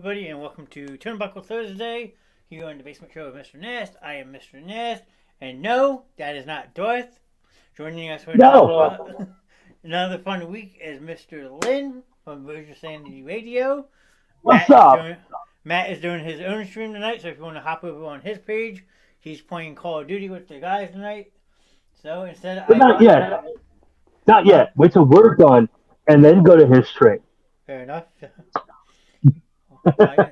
everybody, and welcome to Turnbuckle Thursday here on the Basement Show with Mr. Knast. I am Mr. Knast, and no, that is not Darth. Joining us for another fun week is Mr. Lynn from Virgin Sanity Radio. What's up? Matt is doing his own stream tonight, so if you want to hop over on his page, he's playing Call of Duty with the guys tonight. So instead, Not yet. Wait till we're done, and then go to his stream. Fair enough. Trying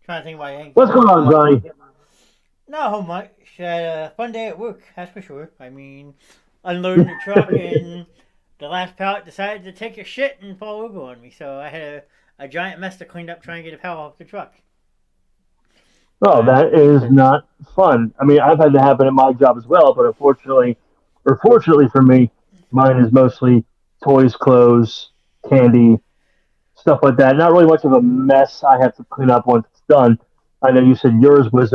to think why I ain't. What's going on, Johnny? Not much. Had a fun day at work, that's for sure. I mean, unloading the truck, and the last pallet decided to take a shit and fall over on me. So I had a giant mess to clean up trying to get a pallet off the truck. Oh, that is not fun. I mean, I've had that happen at my job as well, but fortunately for me, mine is mostly toys, clothes, candy, stuff like that. Not really much of a mess I have to clean up once it's done. I know you said yours was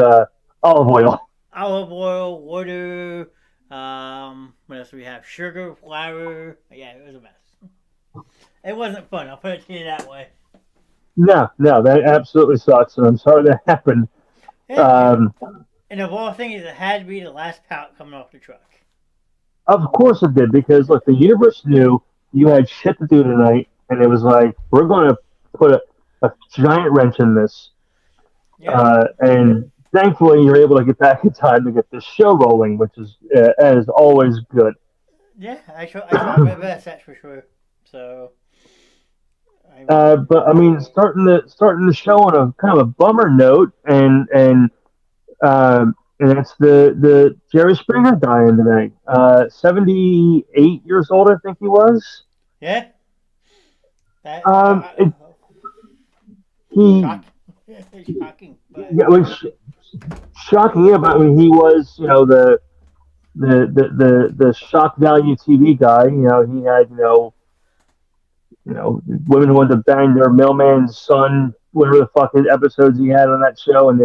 olive oil. Olive oil, water, what else do we have? Sugar, flour. Yeah, it was a mess. It wasn't fun, I'll put it to you that way. No, that absolutely sucks, and I'm sorry that happened. And of all things, it had to be the last pallet coming off the truck. Of course it did, because look, the universe knew you had shit to do tonight, and it was like, we're going to put a giant wrench in this. Yeah. And thankfully, you're able to get back in time to get this show rolling, which is as always good. Yeah, I tried my best, that's for sure. So, but I mean, starting the show on a kind of a bummer note, and it's the Jerry Springer dying today. 78 years old, I think he was. Yeah. Shocking. But... Yeah, it was shocking. Yeah, but I mean, he was, the shock value TV guy. He had, women who wanted to bang their mailman's son, whatever the fuck episodes he had on that show, and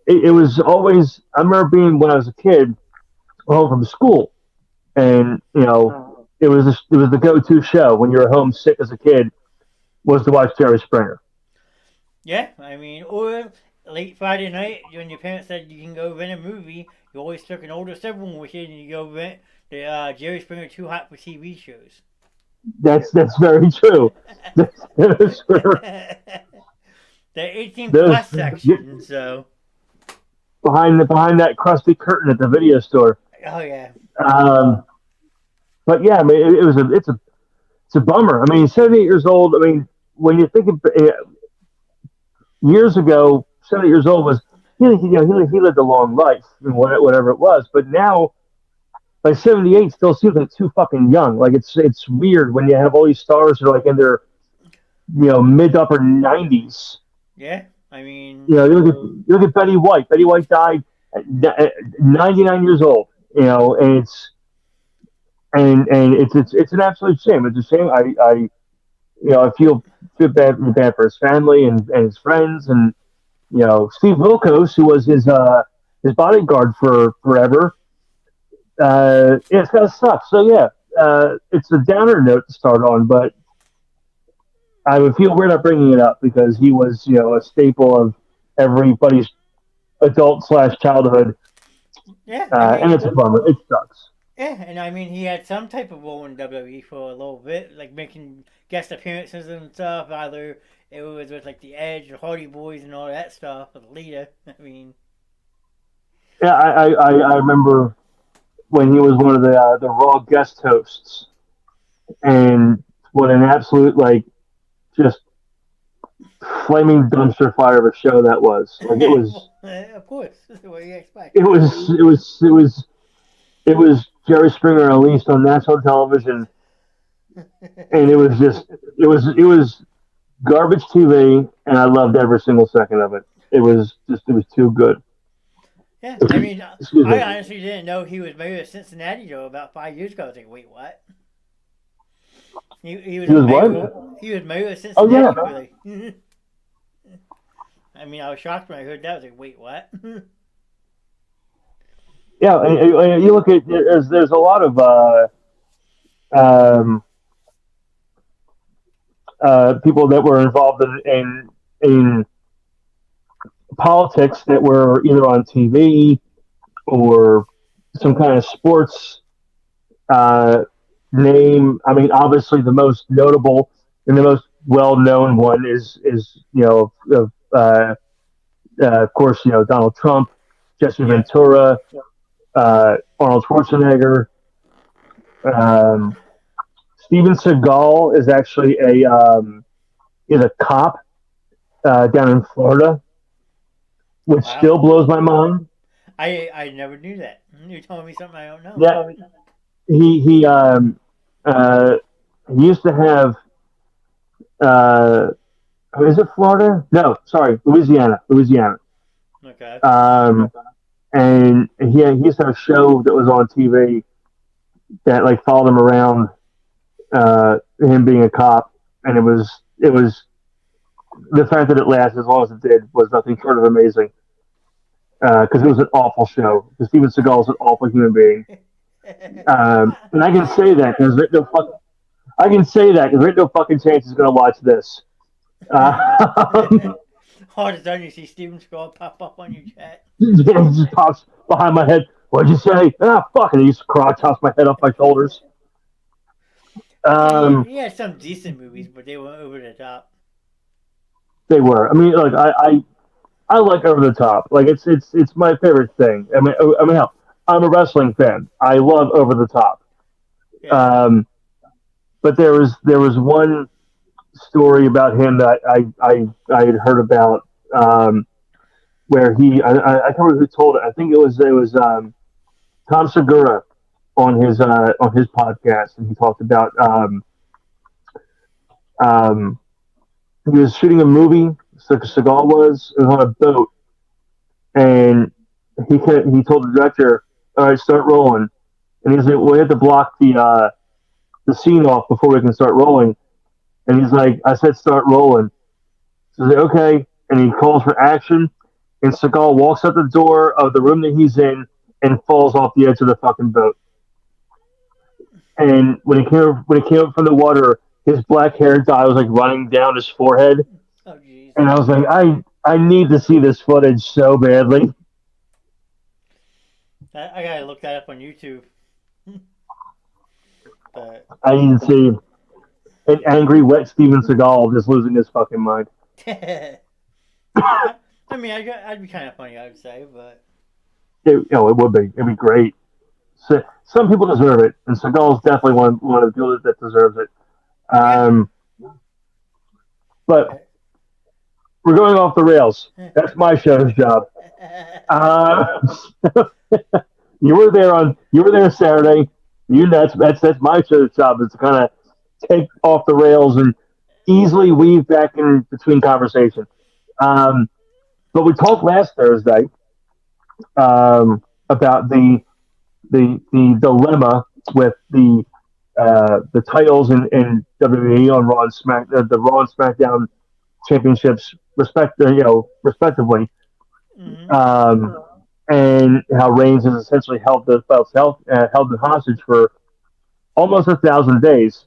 it was always. I remember being when I was a kid, home from school, and it was the go-to show when you were home sick as a kid, was to watch Jerry Springer. Yeah, I mean, or late Friday night when your parents said you can go rent a movie, you always took an older sibling with you and you go rent the Jerry Springer Too Hot for TV shows. That's very true. That's true. The 18 plus section, so behind that crusty curtain at the video store. Oh yeah. But yeah, I mean, it's a bummer. I mean, 78 years old. I mean, when you think of years ago, 70 years old was he lived a long life, whatever it was. But now, by 78, still seems like too fucking young. Like it's weird when you have all these stars that are like in their mid to upper 90s. Yeah, I mean, you look at Betty White. Betty White died at 99 years old. And it's an absolute shame. It's a shame. I feel bad for his family and his friends, and Steve Wilkos, who was his bodyguard for forever. It's gotta suck. So yeah, it's a downer note to start on, but I would feel weird not bringing it up because he was a staple of everybody's adult/childhood. Yeah, and it's a bummer. It sucks. Yeah, and I mean, he had some type of role in WWE for a little bit, like making guest appearances and stuff. Either it was with like the Edge, the Hardy Boys, and all that stuff, with Lita. I mean, yeah, I remember when he was one of the Raw guest hosts, and what an absolute just flaming dumpster fire of a show that was. Like it was. Of course, what do you expect? It was Jerry Springer released on national television, and it was garbage TV, and I loved every single second of it. It was too good. Yeah, I mean, I honestly didn't know he was married to Cincinnati though about 5 years ago. I was like, wait, what? He was married to Cincinnati. Oh yeah. Really. I mean, I was shocked when I heard that. I was like, wait, what? Yeah, and you look at there's a lot of people that were involved in politics that were either on TV or some kind of sports uh, name. I mean, obviously the most notable and the most well-known one is of course Donald Trump, Jesse Yeah. Ventura, Arnold Schwarzenegger. Um, Steven Seagal is actually a cop down in Florida, which Wow. still blows my mind. I never knew that. You're telling me something I don't know. Yeah, he uh, he used to have uh, is it Florida? No, sorry, Louisiana. Louisiana. Okay. Um, and he used to have a show that was on TV that like followed him around, him being a cop, and it was the fact that it lasted as long as it did was nothing short of amazing. Because it was an awful show. Because Steven Seagal is an awful human being, and I can say that because I can say that because there's no fucking chance he's going to watch this. Uh, All of a sudden, you see Steven Seagal pop up on your chat. It just pops behind my head. What'd you say? Ah, fuck. And he just crotch toss my head off my shoulders. Yeah, Um, he had some decent movies, but they went over the top. they were. I mean, like I like over the top. Like it's my favorite thing. Hell, I'm a wrestling fan. I love over the top. Yeah. Um, but there was one story about him that I had heard about, where I can't remember who told it. I think it was Tom Segura on his podcast, and he talked about um, he was shooting a movie. Seagal was on a boat, and he told the director, "All right, start rolling." And he's like, "We have to block the scene off before we can start rolling." And he's like, "I said start rolling." So he's like, "Okay," and he calls for action. And Seagal walks out the door of the room that he's in and falls off the edge of the fucking boat. And when he came up from the water, his black hair dye was like running down his forehead. Oh, jeez. And I was like, I need to see this footage so badly. I gotta look that up on YouTube. But I need to see an angry, wet Steven Seagal just losing his fucking mind. I mean, I'd be kind of funny, I would say, but It would be. It'd be great. So, some people deserve it, and Seagal's definitely one of the people that deserves it. yeah. But we're going off the rails. That's my show's job. Uh, you were there Saturday. That's my show's job is to kind of take off the rails and easily weave back in between conversation. Um, but we talked last Thursday about the dilemma with the titles in WWE on Raw and the Raw and SmackDown championships respectively, Mm-hmm. and how Reigns has essentially held the belts held them hostage for almost 1,000 days.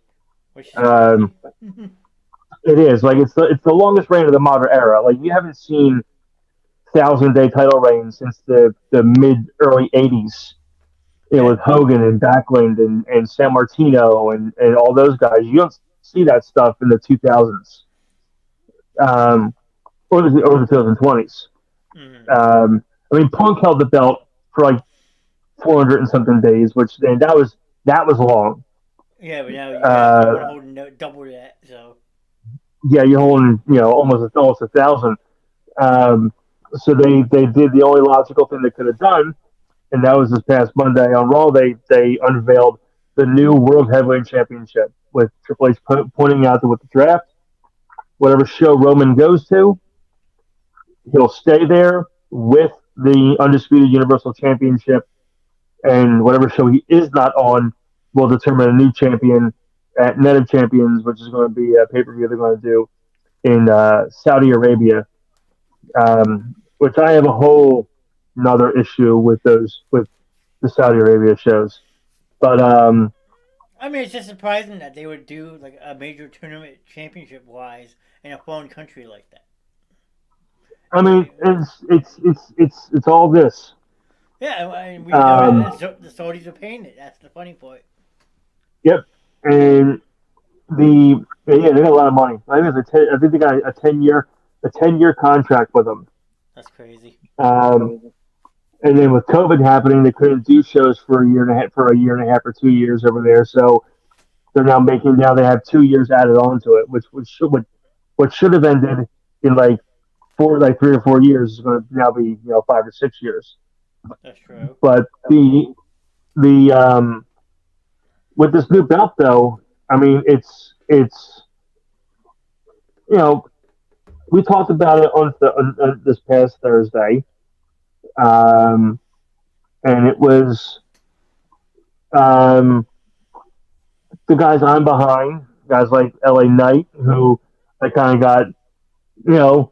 Which is Um, crazy. it is like it's the longest reign of the modern era. Like you haven't seen 1,000-day title reigns since the mid early '80s. Yeah. With Hogan and Backlund and San Martino and all those guys. You don't see that stuff in the 2000s, or the 2020s. Mm-hmm. I mean, Punk held the belt for like 400 and something days, and that was long. Yeah, but now you got someone Uh, holding double that, so. yeah, you're holding almost 1,000. Um, so they did the only logical thing they could have done, and that was this past Monday on Raw. They unveiled the new World Heavyweight Championship with Triple H pointing out that with the draft, whatever show Roman goes to, he'll stay there with the undisputed Universal Championship, and whatever show he is not on will determine a new champion at Night of Champions, which is going to be a pay-per-view they're going to do in Saudi Arabia, which I have a whole another issue with the Saudi Arabia shows. But I mean, it's just surprising that they would do like a major tournament championship wise in a foreign country like that. I I mean, mean, it's all this. yeah, I mean, we know Um, that the Saudis are paying it. That's the funny part. yep, and yeah, they got a lot of money. I think they got a 10-year contract with them. That's crazy. Um, and then with COVID happening, they couldn't do shows for a year and a half or 2 years over there. So now they have 2 years added on to it, what should have ended in like 3 or 4 years is going to now be 5 or 6 years. That's true. But the with this new belt though, I mean it's you know we talked about it on this past Thursday, um, and it was um, the guys I'm behind, guys like LA Knight, who I kind of got you know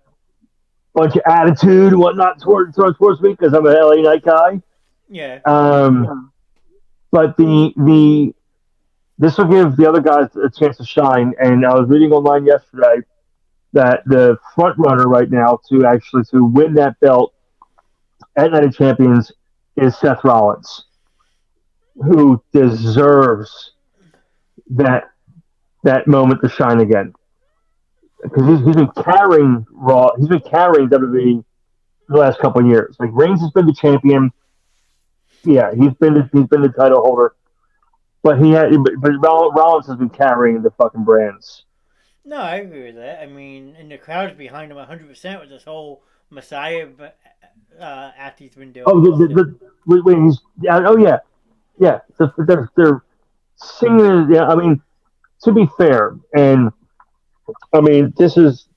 bunch of attitude and whatnot towards me because I'm an LA Knight guy. Yeah. Um, but the this will give the other guys a chance to shine. And I was reading online yesterday that the front runner right now to win that belt at Night of Champions is Seth Rollins, who deserves that that moment to shine again because he's been carrying Raw, he's been carrying WWE the last couple of years. Like Reigns has been the champion, yeah, he's been the title holder, but Rollins has been carrying the fucking brands. No, I agree with that. I mean, and the crowd's behind him 100% with this whole Messiah act he's been Oh, doing. So, when he's yeah, oh yeah, yeah. They're singing. Yeah, I mean, to be fair, and I mean, this is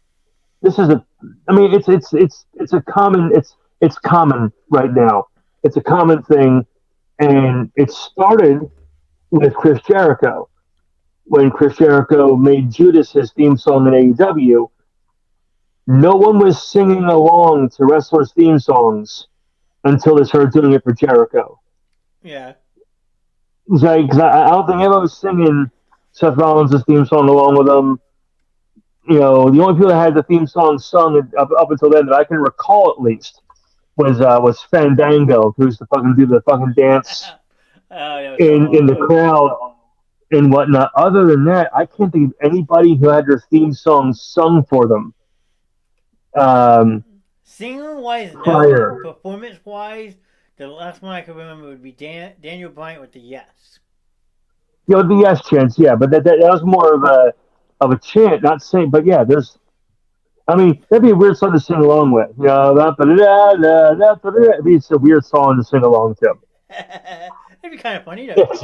a. I mean, it's a common. It's common right now. It's a common thing, and it started with Chris Jericho when Chris Jericho made Judas his theme song in AEW. No one was singing along to wrestlers' theme songs until they started doing it for Jericho. yeah. Cause I don't think anyone was singing Seth Rollins' theme song along with them. The only people that had the theme song sung up until then that I can recall at least was Fandango, who used to fucking do the fucking dance Oh, that was so in the awesome. crowd and whatnot. Other than that, I can't think of anybody who had their theme song sung for them. Um, Singing wise, no. Prior. Performance wise, the last one I can remember would be Daniel Bryant with the Yes. The yes chants, yeah, but that was more of a chant, not saying. But yeah, there's. I mean, that'd be a weird song to sing along with. It'd be a weird song to sing along to. It'd be kind of funny though, Yes,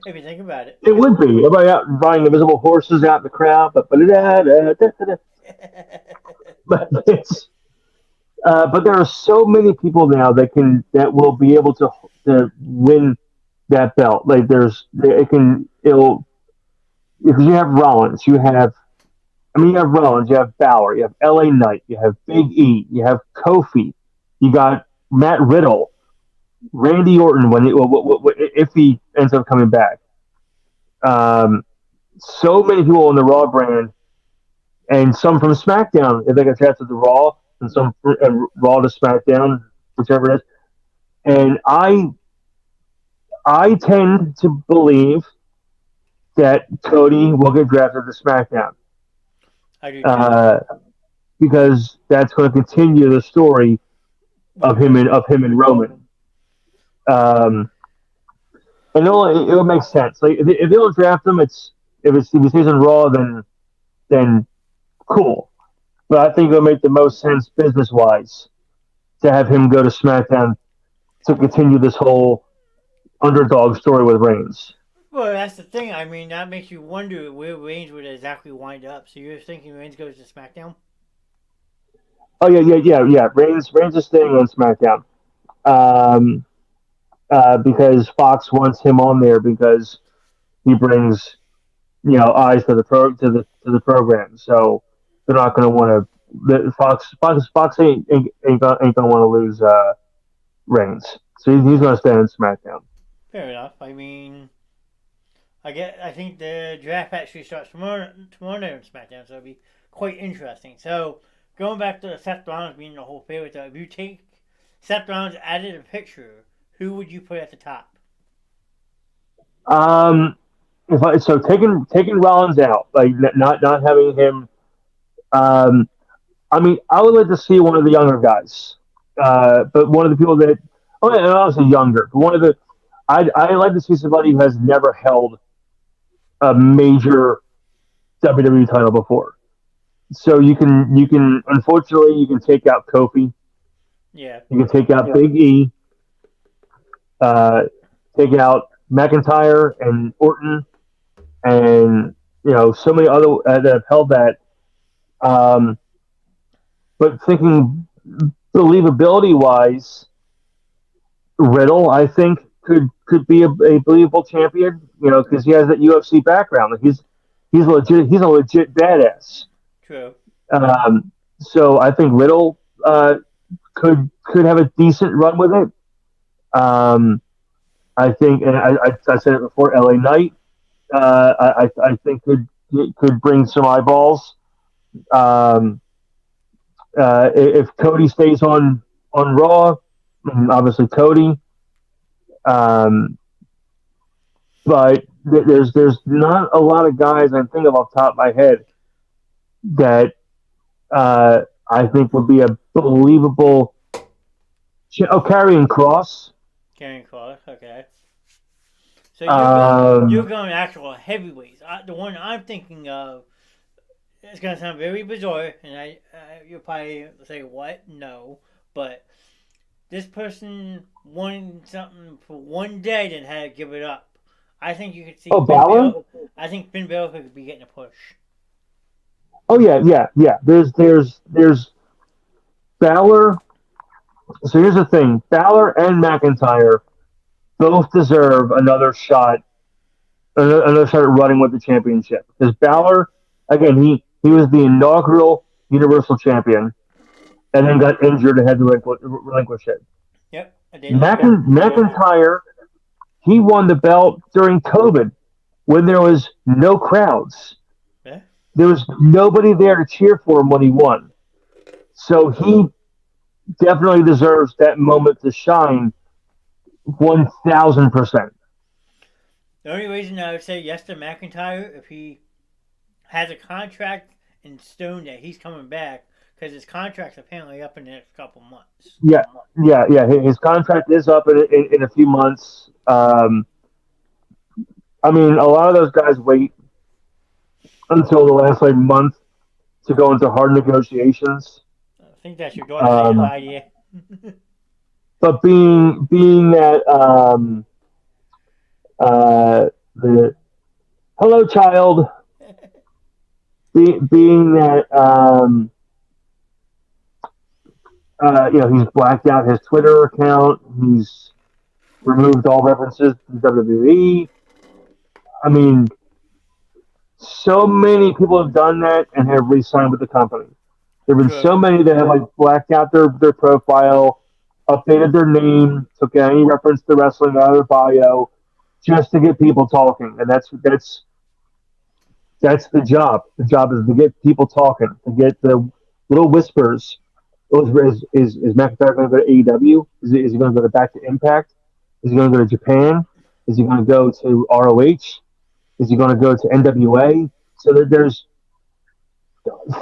if you think about it. it would be. Everybody out riding invisible horses out in the crowd, but but there are so many people now that will be able to win that belt. Like it'll because you have Rollins, you have Rollins, you have Balor, you have LA Knight, you have Big E, you have Kofi, you got Matt Riddle, Randy Orton if he ends up coming back. Um, so many people on the Raw brand, and some from SmackDown if they get drafted to Raw, and some Raw to SmackDown, whichever it is. And I tend to believe that Cody will get drafted to SmackDown. I do too. Uh, because that's going to continue the story With of Roman. him and Roman. Um, and it'll make sense. Like if they don't draft him, if he stays in Raw, then cool. But I think it'll make the most sense business wise to have him go to SmackDown to continue this whole underdog story with Reigns. Well, that's the thing. I mean, that makes you wonder where Reigns would exactly wind up. So you're thinking Reigns goes to SmackDown? Oh yeah. Reigns is staying on SmackDown. Um, because Fox wants him on there because he brings eyes to the program. So they're not going to want to. Fox ain't gonna want to lose Reigns. So he's going to stay on SmackDown. Fair enough. I mean, I think the draft actually starts tomorrow night on SmackDown, so it'll be quite interesting. So going back to Seth Rollins being the whole favorite, though, if you take Seth Rollins out of the picture, who would you put at the top? Um, so taking Rollins out, like not having him. Um, I mean, I would like to see one of the younger guys, but one of the people that, oh, yeah, and obviously younger, but one of the, I'd like to see somebody who has never held a major WWE title before. So you can unfortunately you can take out Kofi, Yeah. you can take out Big E, uh, take out McIntyre and Orton, and so many other that have held that. Um, but thinking believability wise, Riddle I think could be a believable champion. Because he has that UFC background. Like he's a legit badass. True. So I think Riddle could have a decent run with it. Um, I think, and I said it before, LA Knight. I think could bring some eyeballs. Um, if Cody stays on Raw, obviously Cody. Um, but there's not a lot of guys I think of off the top of my head that I think would be a believable. Karrion Cross. Karen Cross. Okay. So you're Um, going actual heavyweights. The one I'm thinking of, it's gonna sound very bizarre, and you'll probably say what? No, but this person won something for one day and had to give it up. I think you could see Finn Balor. Balor. I think Finn Balor could be getting a push. Oh yeah. There's Balor. So here's the thing: Balor and McIntyre both deserve another shot at running with the championship. Because Balor, again, he was the inaugural Universal Champion, and then got injured and had to relinquish it. Yep, I did know that. McIntyre, he won the belt during COVID when there was no crowds. Yeah. There was nobody there to cheer for him when he won. So he definitely deserves that moment to shine 1,000%. The only reason I would say yes to McIntyre if he has a contract in stone that he's coming back because his contract's apparently up in the next couple months. Yeah. His contract is up in a few months. I mean, a lot of those guys wait until the last month to go into hard negotiations. I think that's your daughter saying idea. But being that the hello child, being that he's blacked out his Twitter account, he's removed all references to WWE. I mean, so many people have done that and have re-signed with the company. There have been so many that have blacked out their profile, updated their name, took any reference to wrestling out of their bio, just to get people talking, and that's the job. The job is to get people talking, to get the little whispers. Is McIntyre going to go to AEW? Is he going to go back to Impact? Is he going to go to Japan? Is he going to go to ROH? Is he going to go to NWA? So there's,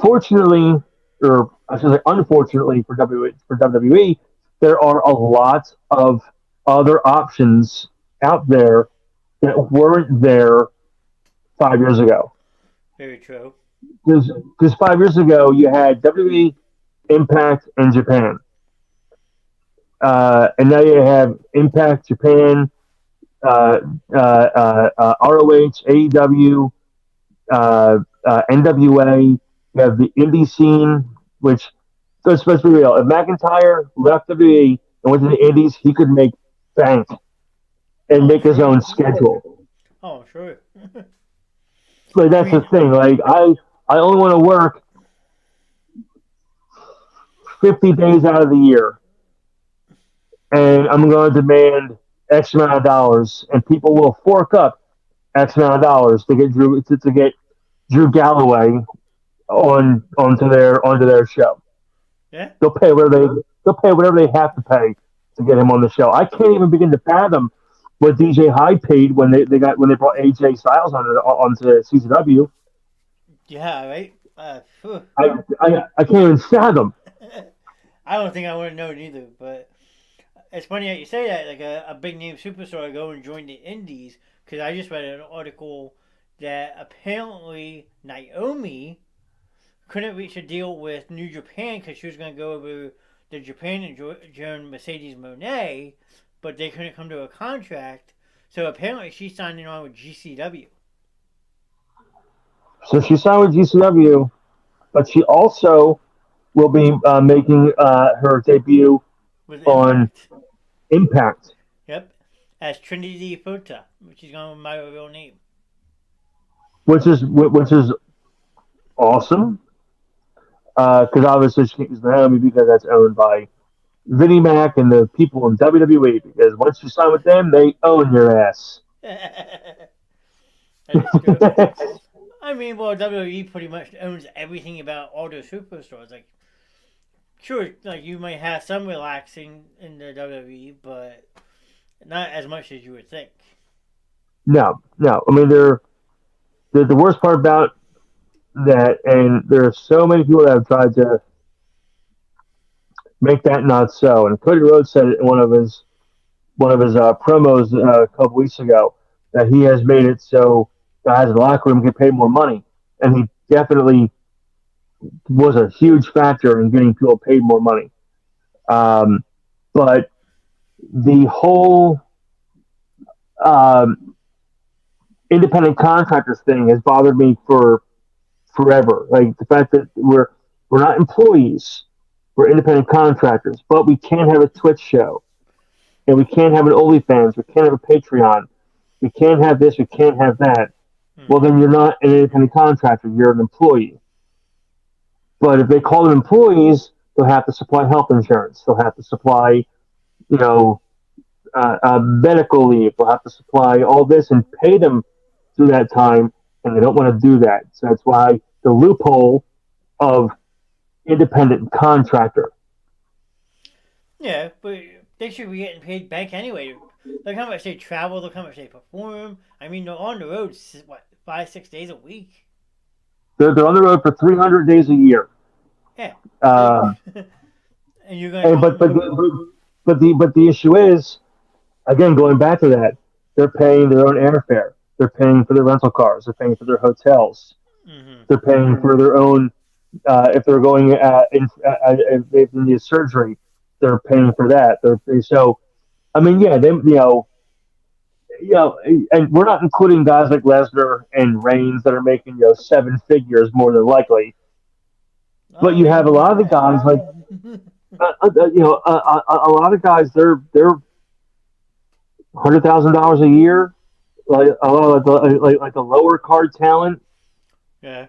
fortunately, or I should say unfortunately for WWE, there are a lot of other options out there that weren't there 5 years ago. Very true. Because 5 years ago you had WWE, Impact, and Japan, and now you have Impact, Japan, ROH, AEW, NWA. You have the indie scene, which, so it's supposed to be real. If McIntyre left WWE and went to the indies, he could make bank and make his own schedule. Oh, sure. Like that's the thing. Like I only want to work 50 days out of the year, and I'm going to demand X amount of dollars, and people will fork up X amount of dollars to get Drew Galloway onto their show. Yeah. They'll pay whatever they have to pay to get him on the show. I can't even begin to fathom what DJ Hyde paid when they brought AJ Styles onto CZW. Yeah, right. I can't even fathom. I don't think I would have known either, but it's funny that you say that. Like a big name superstar go and join the Indies, because I just read an article that apparently Naomi couldn't reach a deal with New Japan because she was going to go over to Japan and join Mercedes Moné, but they couldn't come to a contract. So apparently she's signing on with GCW. So she signed with GCW, but she also will be making her debut With on Impact. Impact. Yep. As Trinity Fota, which is going with my real name. Which is awesome. Because obviously she can't use Naomi because that's owned by Vinnie Mac and the people in WWE. Because once you sign with them, they own your ass. That is true. I mean, well, WWE pretty much owns everything about all the superstars. Like, sure, like you might have some relaxing in the WWE, but not as much as you would think. No. I mean, the worst part about that, and there are so many people that have tried to make that not so. And Cody Rhodes said it in one of his promos a couple weeks ago that he has made it so guys in the locker room get paid more money, and he definitely was a huge factor in getting people paid more money. But the whole independent contractors thing has bothered me for forever. Like the fact that we're not employees, we're independent contractors, but we can't have a Twitch show, and we can't have an OnlyFans, we can't have a Patreon, we can't have this, we can't have that. Well, then you're not an independent contractor, you're an employee. But if they call them employees, they'll have to supply health insurance, they'll have to supply, medical leave, they'll have to supply all this and pay them through that time, and they don't want to do that. So that's why the loophole of independent contractor. Yeah, but they should be getting paid back anyway. Look how much they travel, look how much they perform. I mean, they're on the road, 5-6 days a week? They're on the road for 300 days a year. Yeah. And you're going to... But the issue is, again, going back to that, they're paying their own airfare. They're paying for their rental cars. They're paying for their hotels. Mm-hmm. They're paying for their own, if they're going if they need surgery, they're paying for that. So, I mean, yeah, and we're not including guys like Lesnar and Reigns that are making 7 figures more than likely. But you have a lot of the guys like, a lot of guys they're $100,000 a year, like a lot of like a lower card talent. Yeah.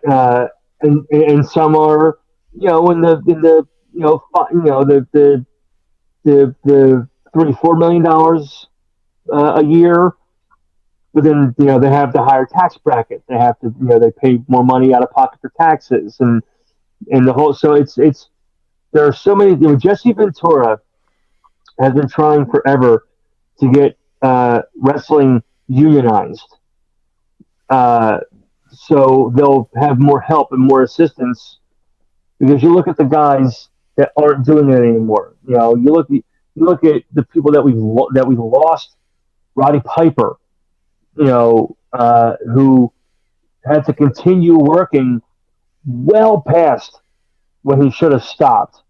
And some are the $3-4 million a year. But then they have the higher tax bracket. They have to they pay more money out of pocket for taxes and the whole. So it's there are so many. Jesse Ventura has been trying forever to get wrestling unionized, so they'll have more help and more assistance. Because you look at the guys that aren't doing it anymore. You look at the people that we've lost. Roddy Piper, who had to continue working well past when he should have stopped.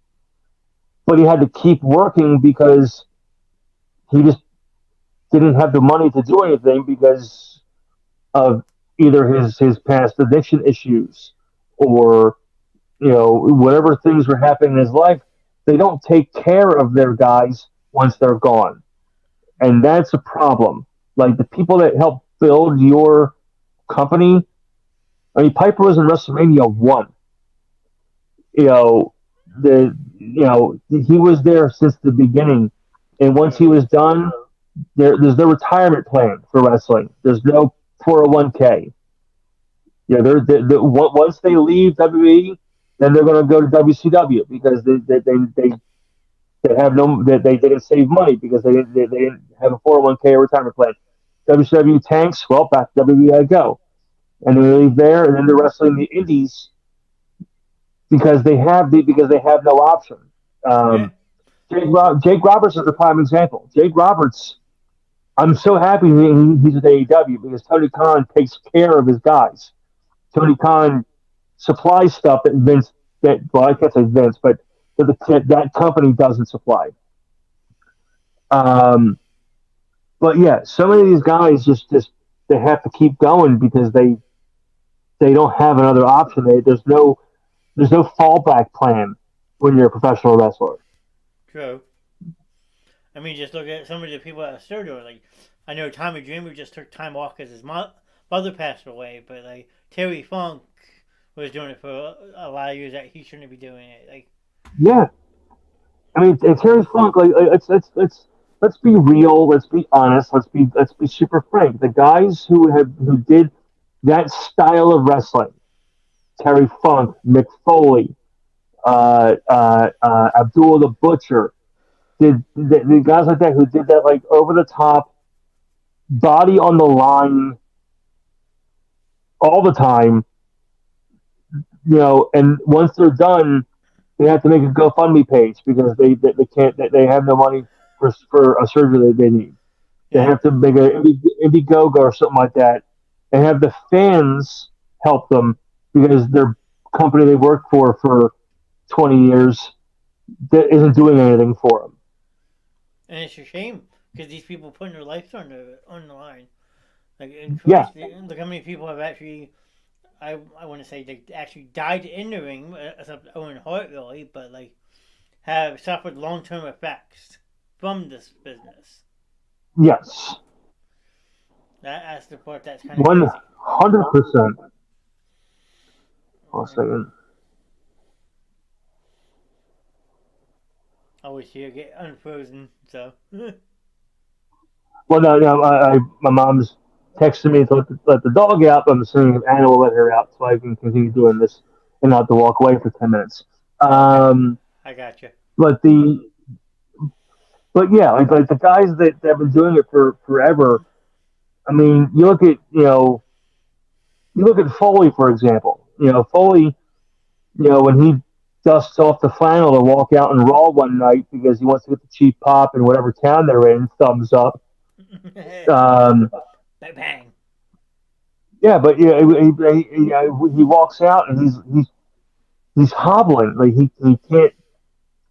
But he had to keep working because he just didn't have the money to do anything because of either his past addiction issues or, whatever things were happening in his life. They don't take care of their guys once they're gone. And that's a problem. Like the people that help build your company. I mean, Piper was in WrestleMania 1. He was there since the beginning, and once he was done, there's no retirement plan for wrestling. There's no 401k. Yeah, once they leave WWE, then they're going to go to WCW because they have no they didn't save money because they didn't have a 401k or retirement plan. WCW tanks, well, back to WWE I go, and then they leave there, and then they're wrestling the Indies because they have no option. Yeah. Um, Jake Roberts is a prime example. Jake Roberts, I'm so happy he's with AEW because Tony Khan takes care of his guys. Tony Khan supplies stuff that I can't say Vince, but that company doesn't supply. Um, but yeah, so many of these guys just they have to keep going because they don't have another option. There's no fallback plan when you're a professional wrestler. True. I mean, just look at some of the people that are still doing. Like, I know Tommy Dreamer just took time off because his mother passed away, but like Terry Funk was doing it for a lot of years that he shouldn't be doing it. Like, Yeah, I mean, Terry Funk. Like, let's be real. Let's be honest. Let's be super frank. The guys who did that style of wrestling, Terry Funk, Mick Foley, Abdullah the Butcher, did the guys like that who did that like over the top, body on the line all the time. And once they're done, they have to make a GoFundMe page because they can't they have no money for a surgery they need. They yeah. have to make an Indiegogo or something like that, and have the fans help them because their company they work for 20 years that isn't doing anything for them. And it's a shame because these people putting their lives on the line. Like, in Yeah, Christ, look how many people have actually. I want to say they actually died in the ring, except Owen Hart really, but like have suffered long term effects from this business. yes, That's the part that's kind of crazy. 100%. One second. I wish you get unfrozen. So Well, no, my mom's texting me to let the dog out, but I'm assuming if Anna will let her out so I can continue doing this and not to walk away for 10 minutes. okay, I got you. But yeah, like the guys that have been doing it for forever. I mean, you look at Foley for example. Foley, when he dusts off the flannel to walk out in Raw one night because he wants to get the cheap pop in whatever town they're in, thumbs up. Um, Bang bang. yeah, but he walks out and he's hobbling, like he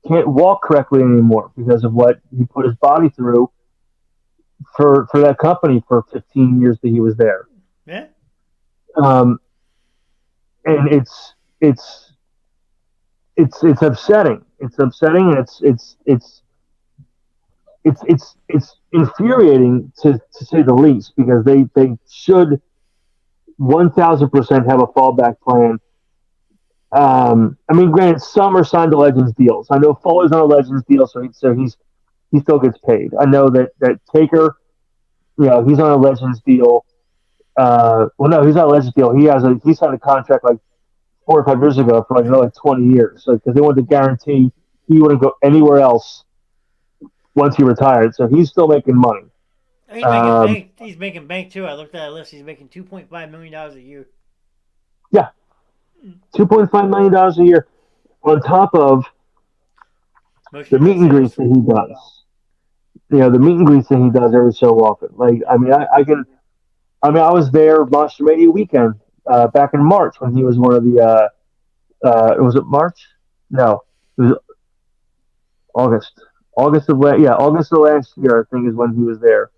can't walk correctly anymore because of what he put his body through for that company for 15 years that he was there. Yeah. Um, and it's upsetting. It's upsetting, and it's infuriating to say the least because they should 1,000% have a fallback plan. I mean, granted, some are signed to Legends deals. I know Foley's on a Legends deal, so he still gets paid. I know that Taker, he's on a Legends deal. Well, no, he's not a Legends deal. He signed a contract like 4 or 5 years ago for like another 20 years, because they wanted to guarantee he wouldn't go anywhere else once he retired. So he's still making money. He's making bank. He's making bank too. I looked at that list. He's making $2.5 million a year. Yeah, $2.5 million a year on top of the meet and greets that he does. The meet and greets that he does every so often. Like, I mean, I was there Monster Mania weekend back in March when he was one of the. Was it March? No, it was August. August of last year, I think, is when he was there.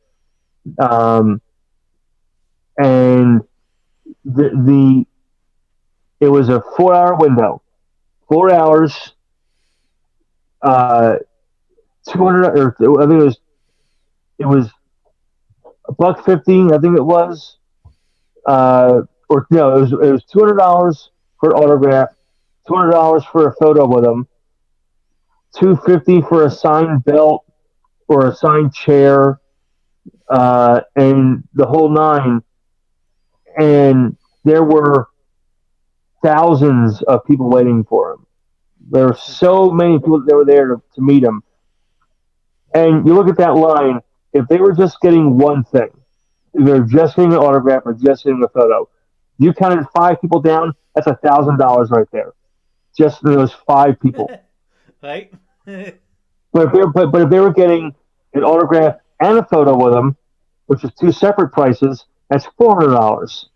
And it was a 4-hour window, 4 hours, 200, or I think it was $1.50, I think it was, or no, it was $200 for an autograph, $200 for a photo with him, $250 for a signed belt or a signed chair, and the whole nine. and there were thousands of people waiting for him. There were so many people that were there to meet him. And you look at that line, if they were just getting one thing, if they're just getting an autograph or just getting a photo, you counted 5 people down, that's $1,000 right there. Just for those 5 people. Right? But if they were getting an autograph and a photo with them, which is 2 separate prices, that's $400.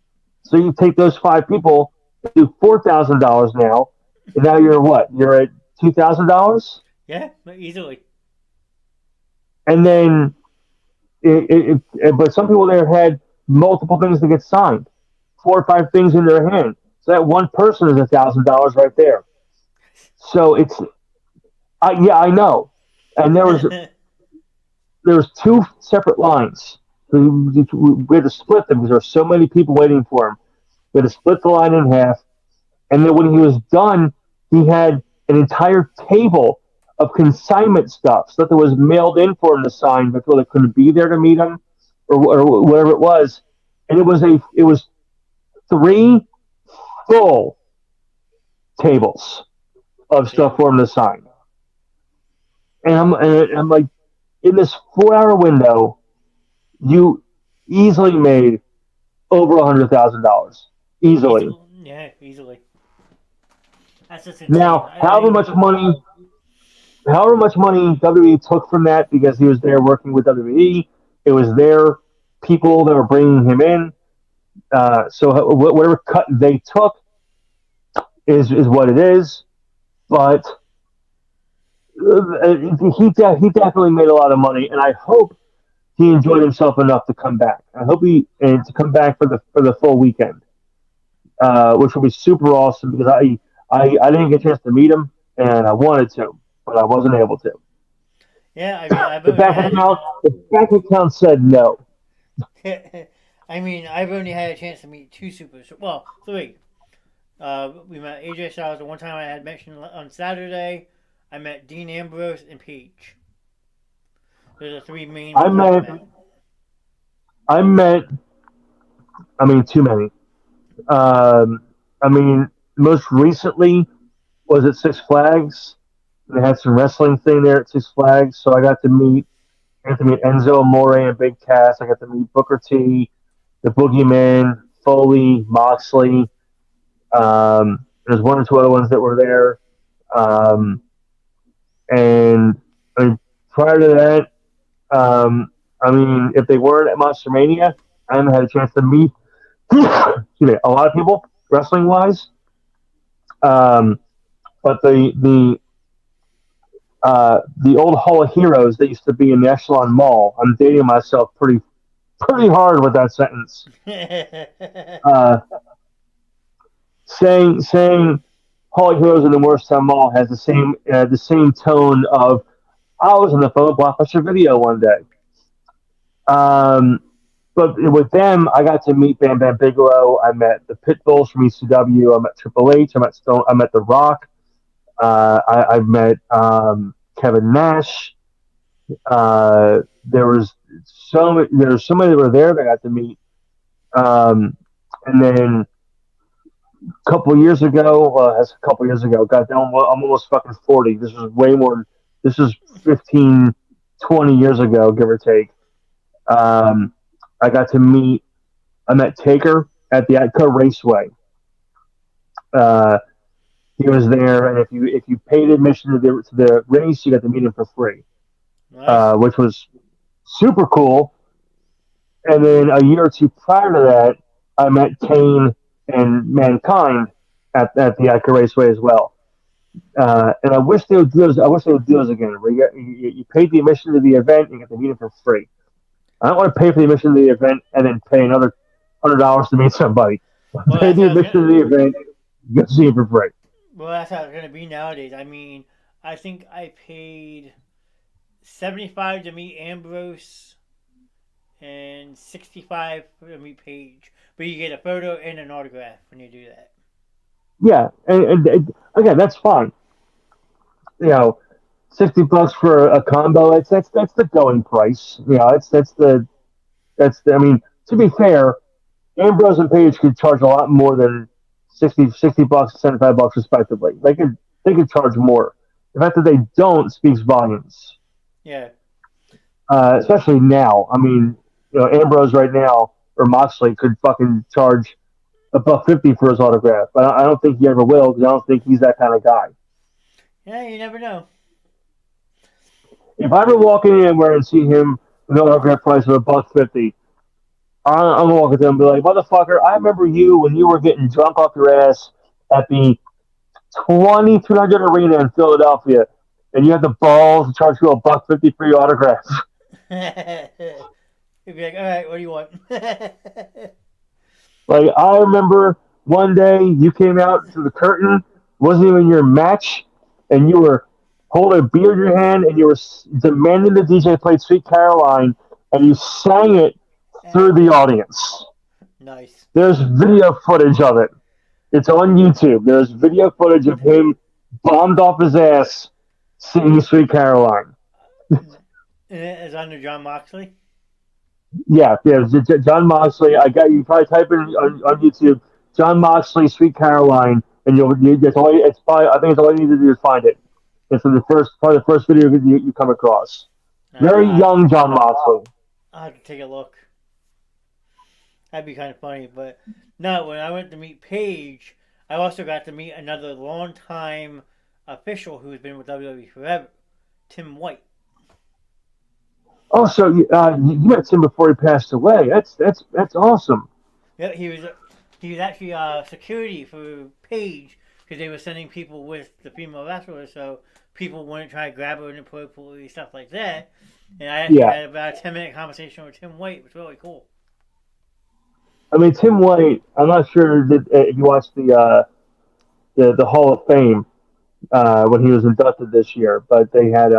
So you take those 5 people, do $4,000 now, and now you're what? You're at $2,000, Yeah, easily. and then but some people there had multiple things to get signed, 4 or 5 things in their hand. So that one person is $1,000 right there. So it's yeah, I know, and there was 2 separate lines. We had to split them because there were so many people waiting for him. We had to split the line in half, and then when he was done, he had an entire table of consignment stuff that was mailed in for him to sign, but people that couldn't be there to meet him, or whatever it was. And it was 3 full tables of stuff for him to sign. And I'm like, in this 4-hour window, you easily made over $100,000. Easily. Yeah, easily. That's just insane. Now, however much money WWE took from that because he was there working with WWE, it was their people that were bringing him in. So whatever cut they took is what it is. But he definitely made a lot of money, and I hope he enjoyed himself enough to come back. I hope to come back for the full weekend, which will be super awesome because I didn't get a chance to meet him, and I wanted to, but I wasn't able to. Yeah, I mean, The bank account said no. I mean, I've only had a chance to meet 2 well, 3. We met AJ Styles the one time I had mentioned on Saturday. I met Dean Ambrose and Paige. Those are the 3 main ones I met. I mean, too many. I mean, most recently was at Six Flags. They had some wrestling thing there at Six Flags, so I got to meet Enzo Amore and Big Cass. I got to meet Booker T, the Boogeyman, Foley, Moxley. There's 1 or 2 other ones that were there. And I mean, prior to that, I mean, if they weren't at Monster Mania, I haven't had a chance to meet excuse me, a lot of people wrestling wise. But the old Hall of Heroes that used to be in the Echelon Mall. I'm dating myself pretty hard with that sentence. Saying Hall of Heroes in the Morristown Mall has the same tone of I was in the phone Blockbuster Video one day. But with them, I got to meet Bam Bam Bigelow. I met the Pitbulls from ECW. I met Triple H. I met Stone. I met The Rock. I met Kevin Nash. There was so many that were there that I got to meet. And then a couple years ago, God damn, I'm almost fucking 40. This was way more. This is 15, 20 years ago, give or take. I met Taker at the Atco Raceway. He was there, and if you paid admission to the race, you got to meet him for free, nice. Which was super cool. And then a year or 2 prior to that, I met Kane and Mankind at the Atco Raceway as well. And I wish they would do those again. Where you paid the admission to the event, and you get to meet him for free. I don't want to pay for the admission to the event and then pay another $100 to meet somebody. Pay the admission to the event, you get to see him for free. Well, that's how it's going to be nowadays. I mean, I think I paid $75 to meet Ambrose and $65 to meet Paige. But you get a photo and an autograph when you do that. Yeah, and again, that's fine. You know, $60 for a combo. That's the going price. You know, that's the. I mean, to be fair, Ambrose and Page could charge a lot more than 60 bucks, $75 respectively. They could charge more. The fact that they don't speaks volumes. Yeah. Especially now. I mean, Ambrose right now or Moxley could fucking charge $1.50 for his autograph. But I don't think he ever will because I don't think he's that kind of guy. Yeah, you never know. If I ever walk in anywhere and see him with an autograph price of $1.50, I'm gonna walk up to him and be like, "Motherfucker, I remember you when you were getting drunk off your ass at the 2,300 Arena in Philadelphia, and you had the balls to charge you $1.50 for your autograph." He'd be like, all right, what do you want? Like, I remember one day you came out to the curtain, wasn't even your match, and you were holding a beer in your hand, and you were demanding the DJ play Sweet Caroline, and you sang it through the audience. Nice. There's video footage of it. It's on YouTube. There's video footage of him bombed off his ass singing Sweet Caroline. Is under John Moxley? Yeah. John Moxley. I got you. Probably type in on YouTube John Moxley Sweet Caroline, and it's all. It's probably. I think it's all you need to do is find it. It's probably the first video you come across. Very young John Moxley. I'll have to take a look. That'd be kind of funny, but no. When I went to meet Paige, I also got to meet another longtime official who's been with WWE forever, Tim White. Oh, so you met Tim before he passed away. That's awesome. Yeah, he was actually security for Paige because they were sending people with the female wrestlers, so people wouldn't try to grab her inappropriately, stuff like that. And I actually had about a 10-minute conversation with Tim White. It was really cool. I mean, Tim White. I'm not sure if you watched the Hall of Fame when he was inducted this year, but they had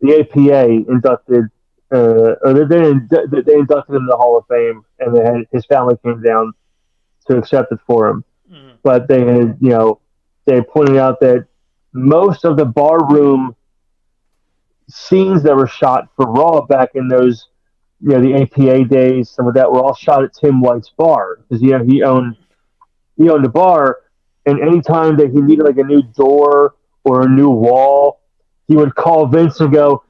the APA inducted, or they inducted him in the Hall of Fame, and his family came down to accept it for him. Mm-hmm. But they had, they pointed out that most of the barroom scenes that were shot for Raw back in those, the APA days, some of that were all shot at Tim White's bar because he owned the bar, and anytime that he needed like a new door or a new wall, he would call Vince and go,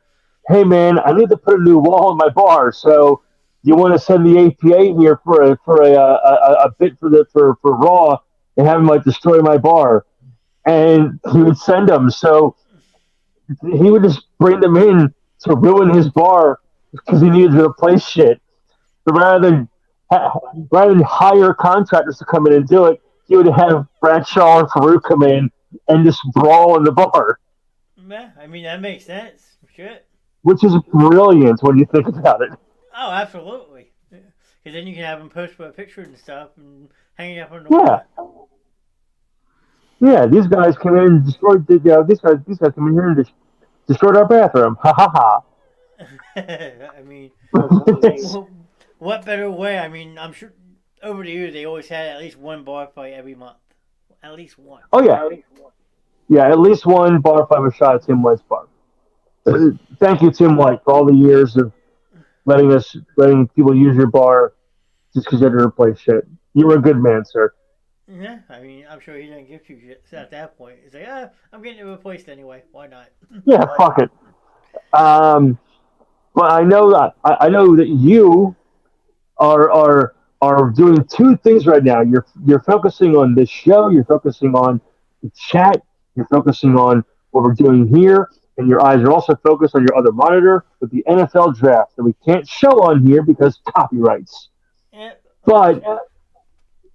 "Hey man, I need to put a new wall in my bar. So you want to send the APA here for a bit for Raw and have him like destroy my bar?" And he would send them. So he would just bring them in to ruin his bar because he needed to replace shit. So rather than hire contractors to come in and do it, he would have Bradshaw and Farouk come in and just brawl in the bar. Yeah, I mean, that makes sense. Shit. Which is brilliant when you think about it. Oh, absolutely. Because then you can have them post for a picture and stuff and hang it up on the wall. Yeah, these guys came in and destroyed. These guys came in here and destroyed our bathroom. Ha ha ha. I mean, what better way? I mean, I'm sure over the years they always had at least one bar fight every month. At least one. Oh yeah. Yeah, at least one bar fight was shot at Tim White's bar. Thank you, Tim White, for all the years of letting people use your bar just because you had to replace shit. You were a good man, sir. Yeah, I mean, I'm sure he didn't give you shit at that point. He's like, I'm getting it replaced anyway. Why not? Yeah, fuck it. But I know that you are doing two things right now. You're focusing on this show. You're focusing on the chat. You're focusing on what we're doing here, and your eyes are also focused on your other monitor with the NFL draft that we can't show on here because copyrights. But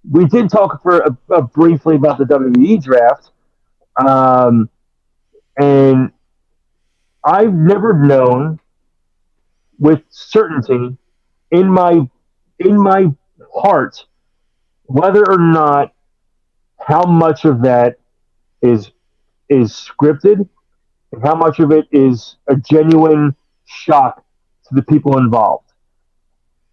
we did talk briefly about the WWE draft, and I've never known with certainty in my heart whether or not how much of that is scripted and how much of it is a genuine shock to the people involved.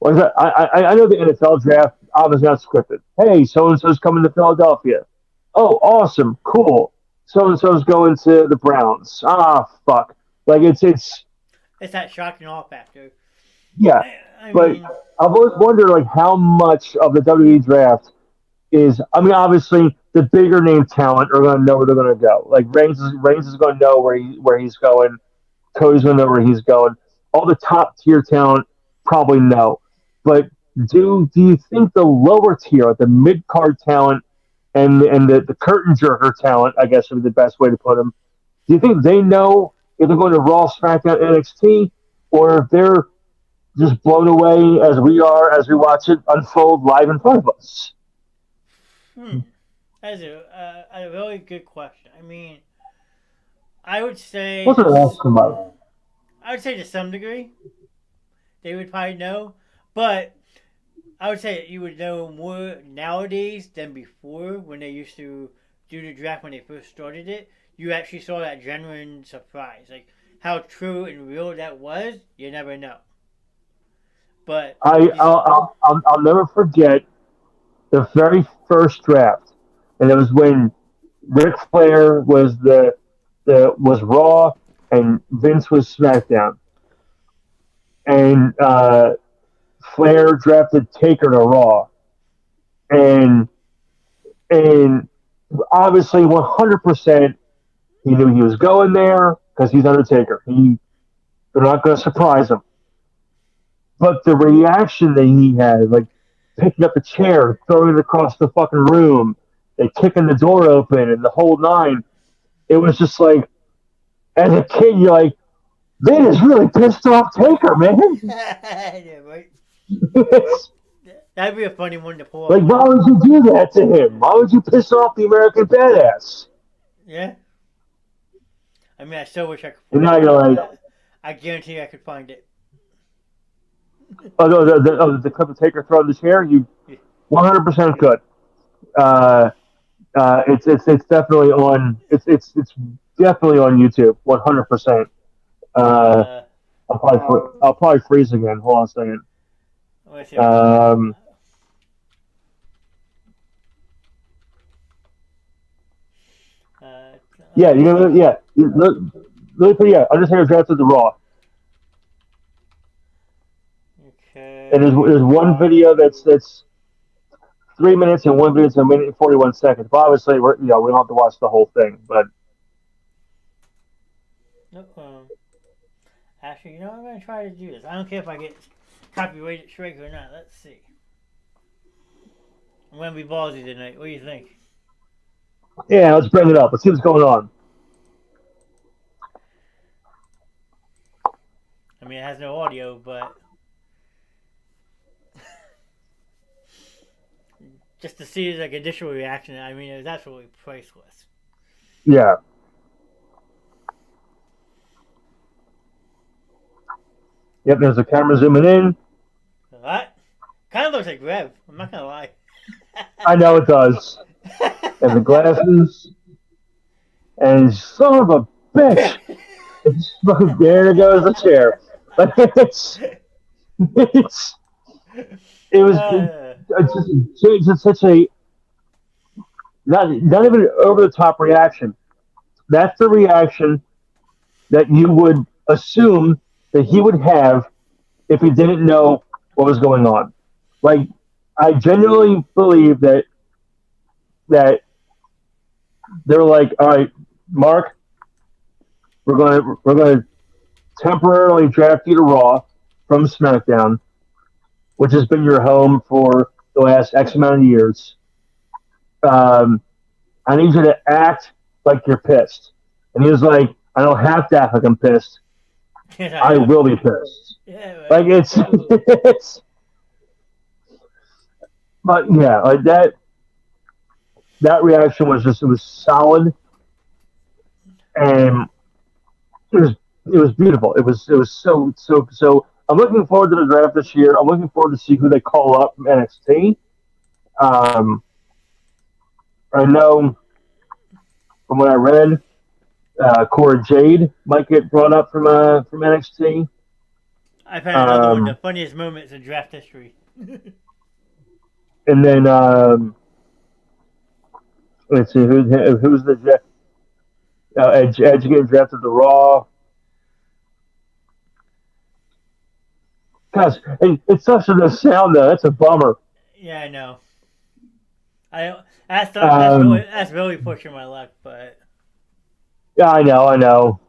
Like I know the NFL draft obviously not scripted. Hey, so and so's coming to Philadelphia. Oh, awesome, cool. So and so's going to the Browns. Ah, fuck. Like it's that shock and awe factor. Yeah, I but mean, I've always wondered like how much of the WWE draft is. I mean, obviously the bigger name talent are going to know where they're going to go. Like Reigns is going to know where he's going. Cody's going to know where he's going. All the top tier talent probably know. But do you think the lower tier, the mid card talent, and the curtain jerker talent, I guess would be the best way to put them. Do you think they know if they're going to Raw, SmackDown, NXT, or if they're just blown away as we are as we watch it unfold live in front of us? hmm, that's a really good question. I mean, I would say What's the this. ask somebody? I would say to some degree, they would probably know, but I would say you would know more nowadays than before when they used to do the draft when they first started it. You actually saw that genuine surprise, like how true and real that was. You never know, but I'll never forget the very first draft, and it was when Ric Flair was the was Raw and Vince was SmackDown, and Flair drafted Taker to Raw, and and obviously 100% he knew he was going there because he's Undertaker. They're not going to surprise him. But the reaction that he had, like picking up the chair, throwing it across the fucking room, and kicking the door open, and the whole nine, it was just like, as a kid, you're like, man is really pissed off Taker, man. yeah, right. It's That'd be a funny one to pull up like, on why him. would you do that to him? Why would you piss off the American badass? Yeah, I mean, I still wish I could And pull now it you're up, like, but I guarantee I could find it. oh, no, the clip of Taker throwing the chair, you Yeah. 100% could. Uh, it's definitely on. It's definitely on YouTube. 100%. Uh, Uh, I'll probably freeze again. Hold on a second. let's see if I can find it. Um, yeah, you know, yeah. Yeah. Undertaker drafted the Raw, and there's Okay. one video that's 3 minutes and one video's a minute and 41 seconds. But obviously, we don't have to watch the whole thing. But No, actually, you know, I'm gonna try to do this. I don't care if I get copyrighted strike or not. Let's see. I'm gonna be ballsy tonight. What do you think? yeah, let's bring it up. Let's see what's going on. I mean, it has no audio, but just to see like initial reaction, I mean, it was absolutely priceless. Yeah. Yep. There's a camera zooming in. What? Kind of looks like Rev. I'm not gonna lie. I know it does. And the glasses. And son of a bitch. There goes the chair. Like it's it was just such a not even an over the top reaction. That's the reaction that you would assume that he would have if he didn't know what was going on. Like I genuinely believe that they're like, all right, Mark, we're gonna temporarily draft you to Raw from SmackDown, which has been your home for the last X amount of years. Um, I need you to act like you're pissed. And he was like, I don't have to act like I'm pissed. I will be pissed. Yeah, right. Like it's but yeah, like that reaction was just it was solid and it was it was beautiful. It was so I'm looking forward to the draft this year. I'm looking forward to see who they call up from NXT. Um, I know from what I read, Cora Jade might get brought up from NXT. I found another one of the Um, funniest moments in draft history. and then let's see who's the Edge getting drafted to Raw. Gosh, it's such a sound though. That's a bummer. Yeah, I know. I Um, that's really pushing my luck, but yeah, I know.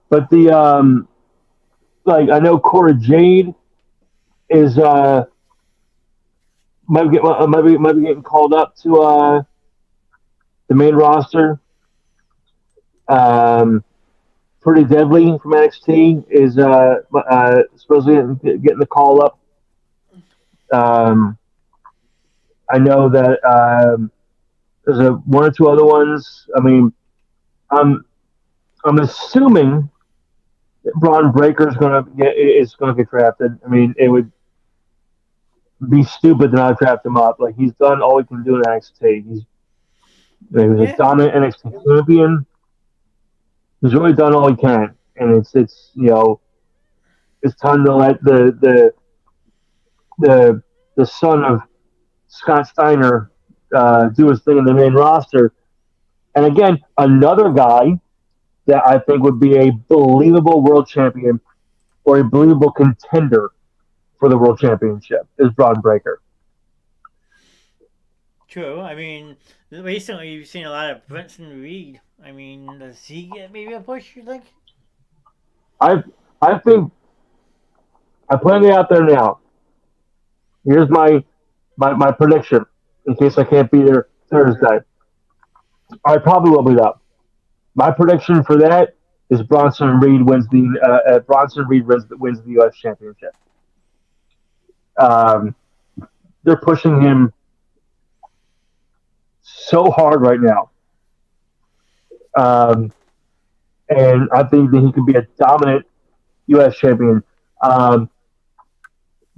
But the like I know Cora Jade is might be getting called up to the main roster. Um, Pretty Deadly from NXT is supposedly getting the call up. Um, I know that there's a one or two other ones. I mean, I'm I'm assuming that Braun Breaker is gonna get drafted. I mean, it would be stupid to not draft him up. Like he's done all he can do in NXT. He was a yeah, dominant NXT champion. He's really done all he can, and it's it's time to let the the son of Scott Steiner do his thing in the main roster. And again, another guy that I think would be a believable world champion or a believable contender for the world championship is Braun Breaker. true. I mean, recently you've seen a lot of Brenton Reed. I mean, does he get maybe a push? You think? I I think I'm putting it out there now. Here's my prediction in case I can't be there Thursday. I probably will be up. My prediction for that is Bronson Reed wins the U.S. championship. Um, they're pushing him so hard right now, um, and I think that he could be a dominant U.S. champion. Um,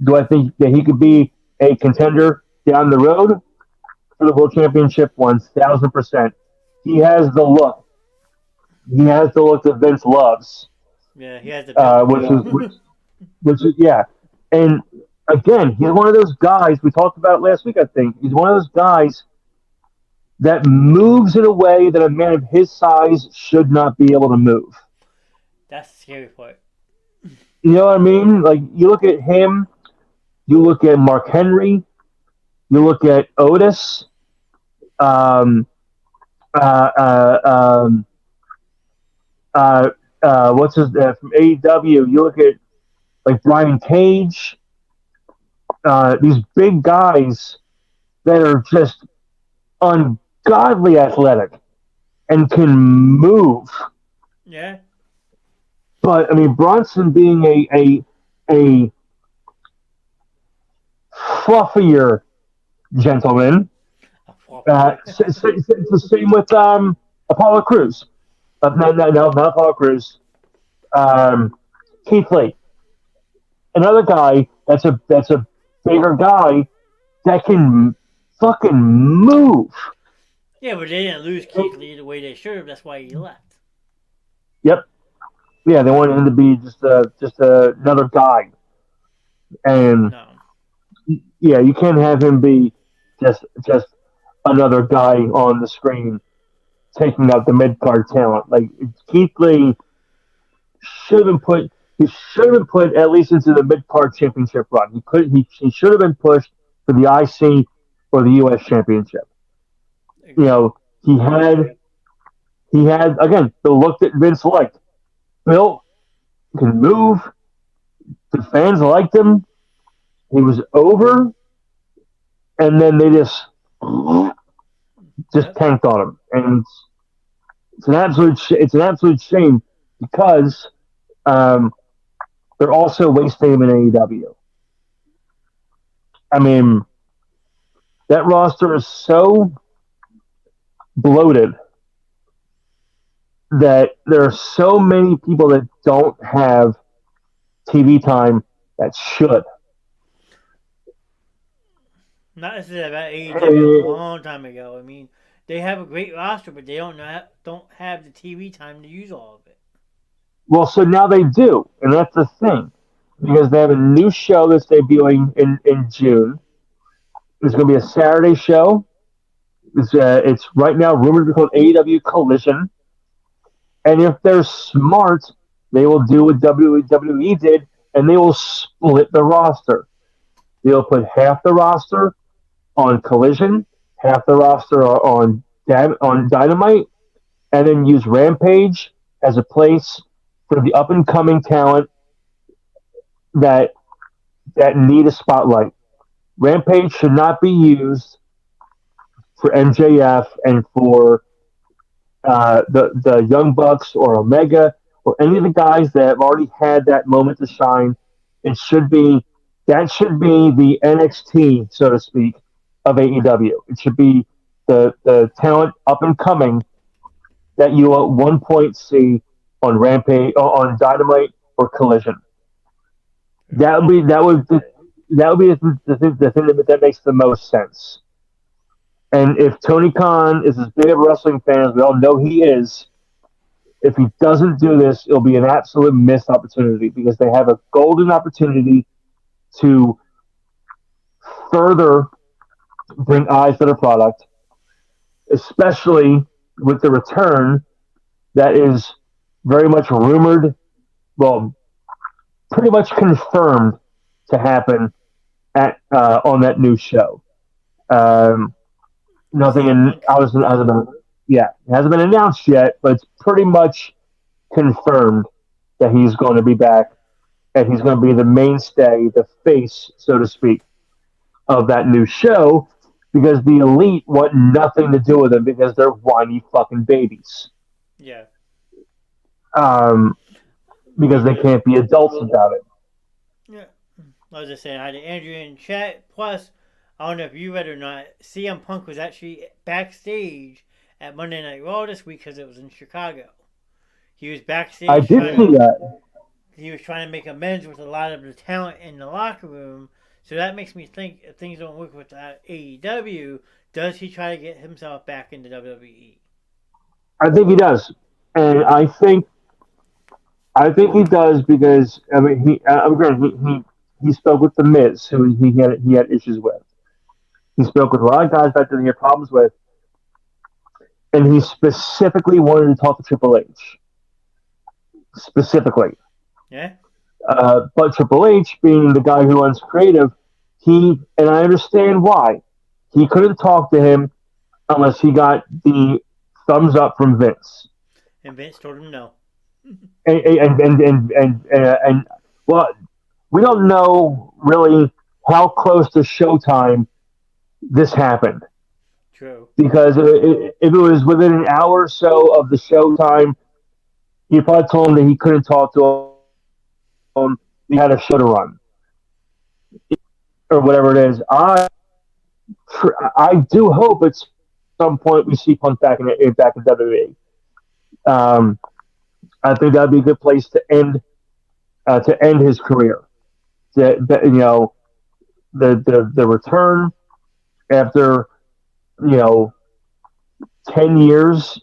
do I think that he could be a contender down the road for the world championship? 1,000%. He has the look. He has the look that Vince loves, Yeah, he has the build. which is yeah. And again, he's one of those guys we talked about last week. I think he's one of those guys that moves in a way that a man of his size should not be able to move. That's the scary part. You know what I mean? Like you look at him, you look at Mark Henry, you look at Otis, um, uh, uh, um, what's his from AEW? You look at like Brian Cage, these big guys that are just ungodly athletic and can move. Yeah. But I mean, Bronson being a fluffier gentleman. It's the same with Apollo Crews. No, not Apollo Crews. Keith Lee, another guy that's a bigger guy that can fucking move. Yeah, but they didn't lose Keith Lee the way they should have. That's why he left. Yep. Yeah, they wanted him to be just another guy, and No. yeah, you can't have him be just another guy on the screen taking out the mid card talent. Like Keith Lee should have been put. He should have been put at least into the mid card championship run. He could. He should have been pushed for the IC or the US championship. You know, he had again the look that Vince liked. Bill can move. The fans liked him. He was over, and then they just Yep. tanked on him, and it's an absolute shame because um, they're also wasting him in AEW. I mean, that roster is so bloated that there are so many people that don't have TV time that should. Not necessarily about AEW a long time ago. I mean, they have a great roster, but they don't have the TV time to use all of it. Well, so now they do, and that's the thing. Because they have a new show that's debuting in June. It's going to be a Saturday show. It's right now rumored to be called AEW Collision. And if they're smart, they will do what WWE did and they will split the roster. They'll put half the roster on Collision, half the roster on Dynamite, and then use Rampage as a place for the up and coming talent that need a spotlight. Rampage should not be used for MJF and for the Young Bucks or Omega or any of the guys that have already had that moment to shine. It should be should be the NXT, so to speak, of AEW. It should be the talent up and coming that you at one point see on Rampage, on Dynamite or Collision. That would be the thing that makes the most sense. And if Tony Khan is as big of a wrestling fan as we all know he is, if he doesn't do this, it'll be an absolute missed opportunity because they have a golden opportunity to further bring eyes to the product, especially with the return that is very much rumored, well, pretty much confirmed to happen at on that new show. Nothing it hasn't been announced yet, but it's pretty much confirmed that he's going to be back and he's going to be the mainstay, the face, so to speak, of that new show because the Elite want nothing to do with him because they're whiny fucking babies. Yeah. Because they can't be adults about it. Yeah. I was just saying, I had Andrew in chat. Plus, I don't know if you read or not, CM Punk was actually backstage at Monday Night Raw this week because it was in Chicago. He was backstage. I did see that. He was trying to make amends with a lot of the talent in the locker room. So that makes me think if things don't work with AEW, does he try to get himself back into WWE? I think he does. And I think he does because he spoke with the Miz, who he had issues with. He spoke with a lot of guys back then he had problems with, and he specifically wanted to talk to Triple H. Specifically, yeah. But Triple H, being the guy who runs creative, and I understand why he couldn't talk to him unless he got the thumbs up from Vince. And Vince told him no. And well, we don't know really how close to Showtime this happened. True. Because if it was within an hour or so of the Showtime, he probably told him that he couldn't talk to him. He had a show to run, or whatever it is. I do hope at some point we see Punk back in WWE. I think that'd be a good place to end his career. The return after 10 years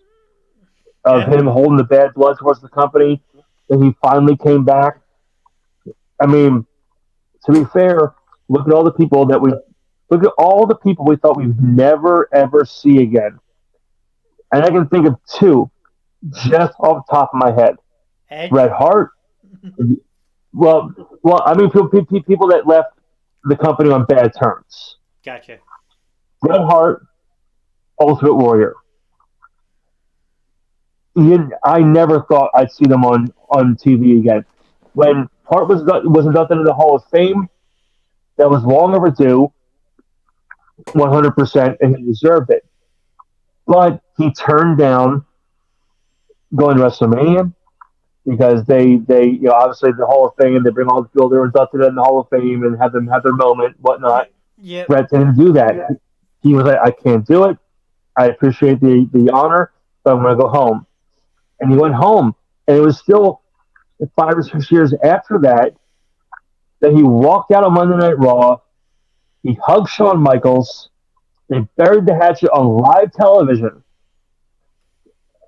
of him holding the bad blood towards the company, and he finally came back. I mean, to be fair, look at all the people we thought we'd never ever see again, and I can think of two just off the top of my head. Edge? Bret Hart. Well, I mean, people that left the company on bad terms. Gotcha. Bret Hart, Ultimate Warrior. I never thought I'd see them on TV again. When Hart was inducted into the Hall of Fame, that was long overdue, 100%, and he deserved it. But he turned down going to WrestleMania because they obviously the Hall of Fame, they bring all the people that were inducted in the Hall of Fame and have them have their moment, whatnot. Yep. Bret didn't do that. He was like, I can't do it. I appreciate the honor, but I'm going to go home. And he went home. And it was still 5 or 6 years after that he walked out on Monday Night Raw. He hugged Shawn Michaels. They buried the hatchet on live television.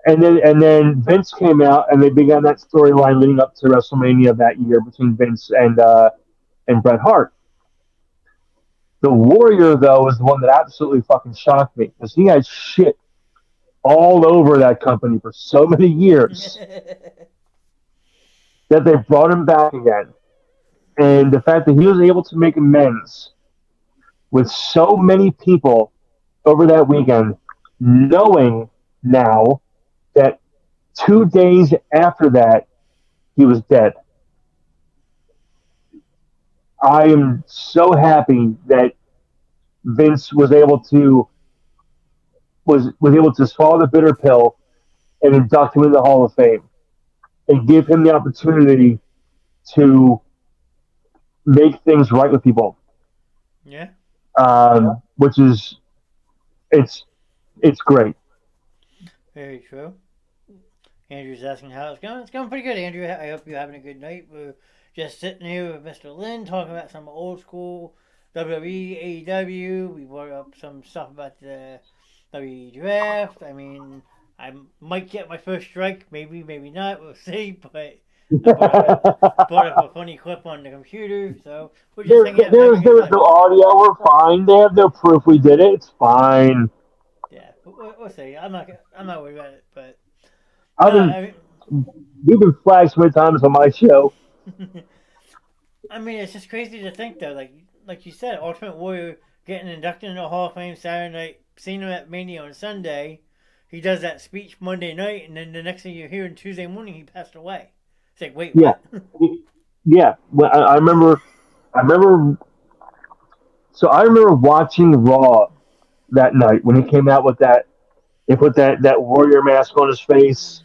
And then Vince came out and they began that storyline leading up to WrestleMania that year between Vince and Bret Hart. The Warrior, though, is the one that absolutely fucking shocked me because he had shit all over that company for so many years that they brought him back again. And the fact that he was able to make amends with so many people over that weekend, knowing now that 2 days after that, he was dead. I am so happy that Vince was able to swallow the bitter pill and induct him in the Hall of Fame and give him the opportunity to make things right with people. Yeah. Which is it's great. Very true. Andrew's asking how it's going. It's going pretty good, Andrew. I hope you're having a good night. We're just sitting here with Mr. Lynn talking about some old school WWE, AEW. We brought up some stuff about the WWE draft. I mean, I might get my first strike. Maybe, maybe not. We'll see. But I brought up a funny clip on the computer. So we're just hanging out. There was no audio. We're fine. They have no proof we did it. It's fine. Yeah, we'll see. I'm not worried about it. But we've been flagged so many times on my show. I mean, it's just crazy to think though. Like you said, Ultimate Warrior getting inducted into the Hall of Fame Saturday night, seeing him at Mania on Sunday. He does that speech Monday night, and then the next thing you hear on Tuesday morning, he passed away. It's like, wait, what? Yeah. Well, I remember. So I remember watching Raw that night when he came out with that. He put that warrior mask on his face,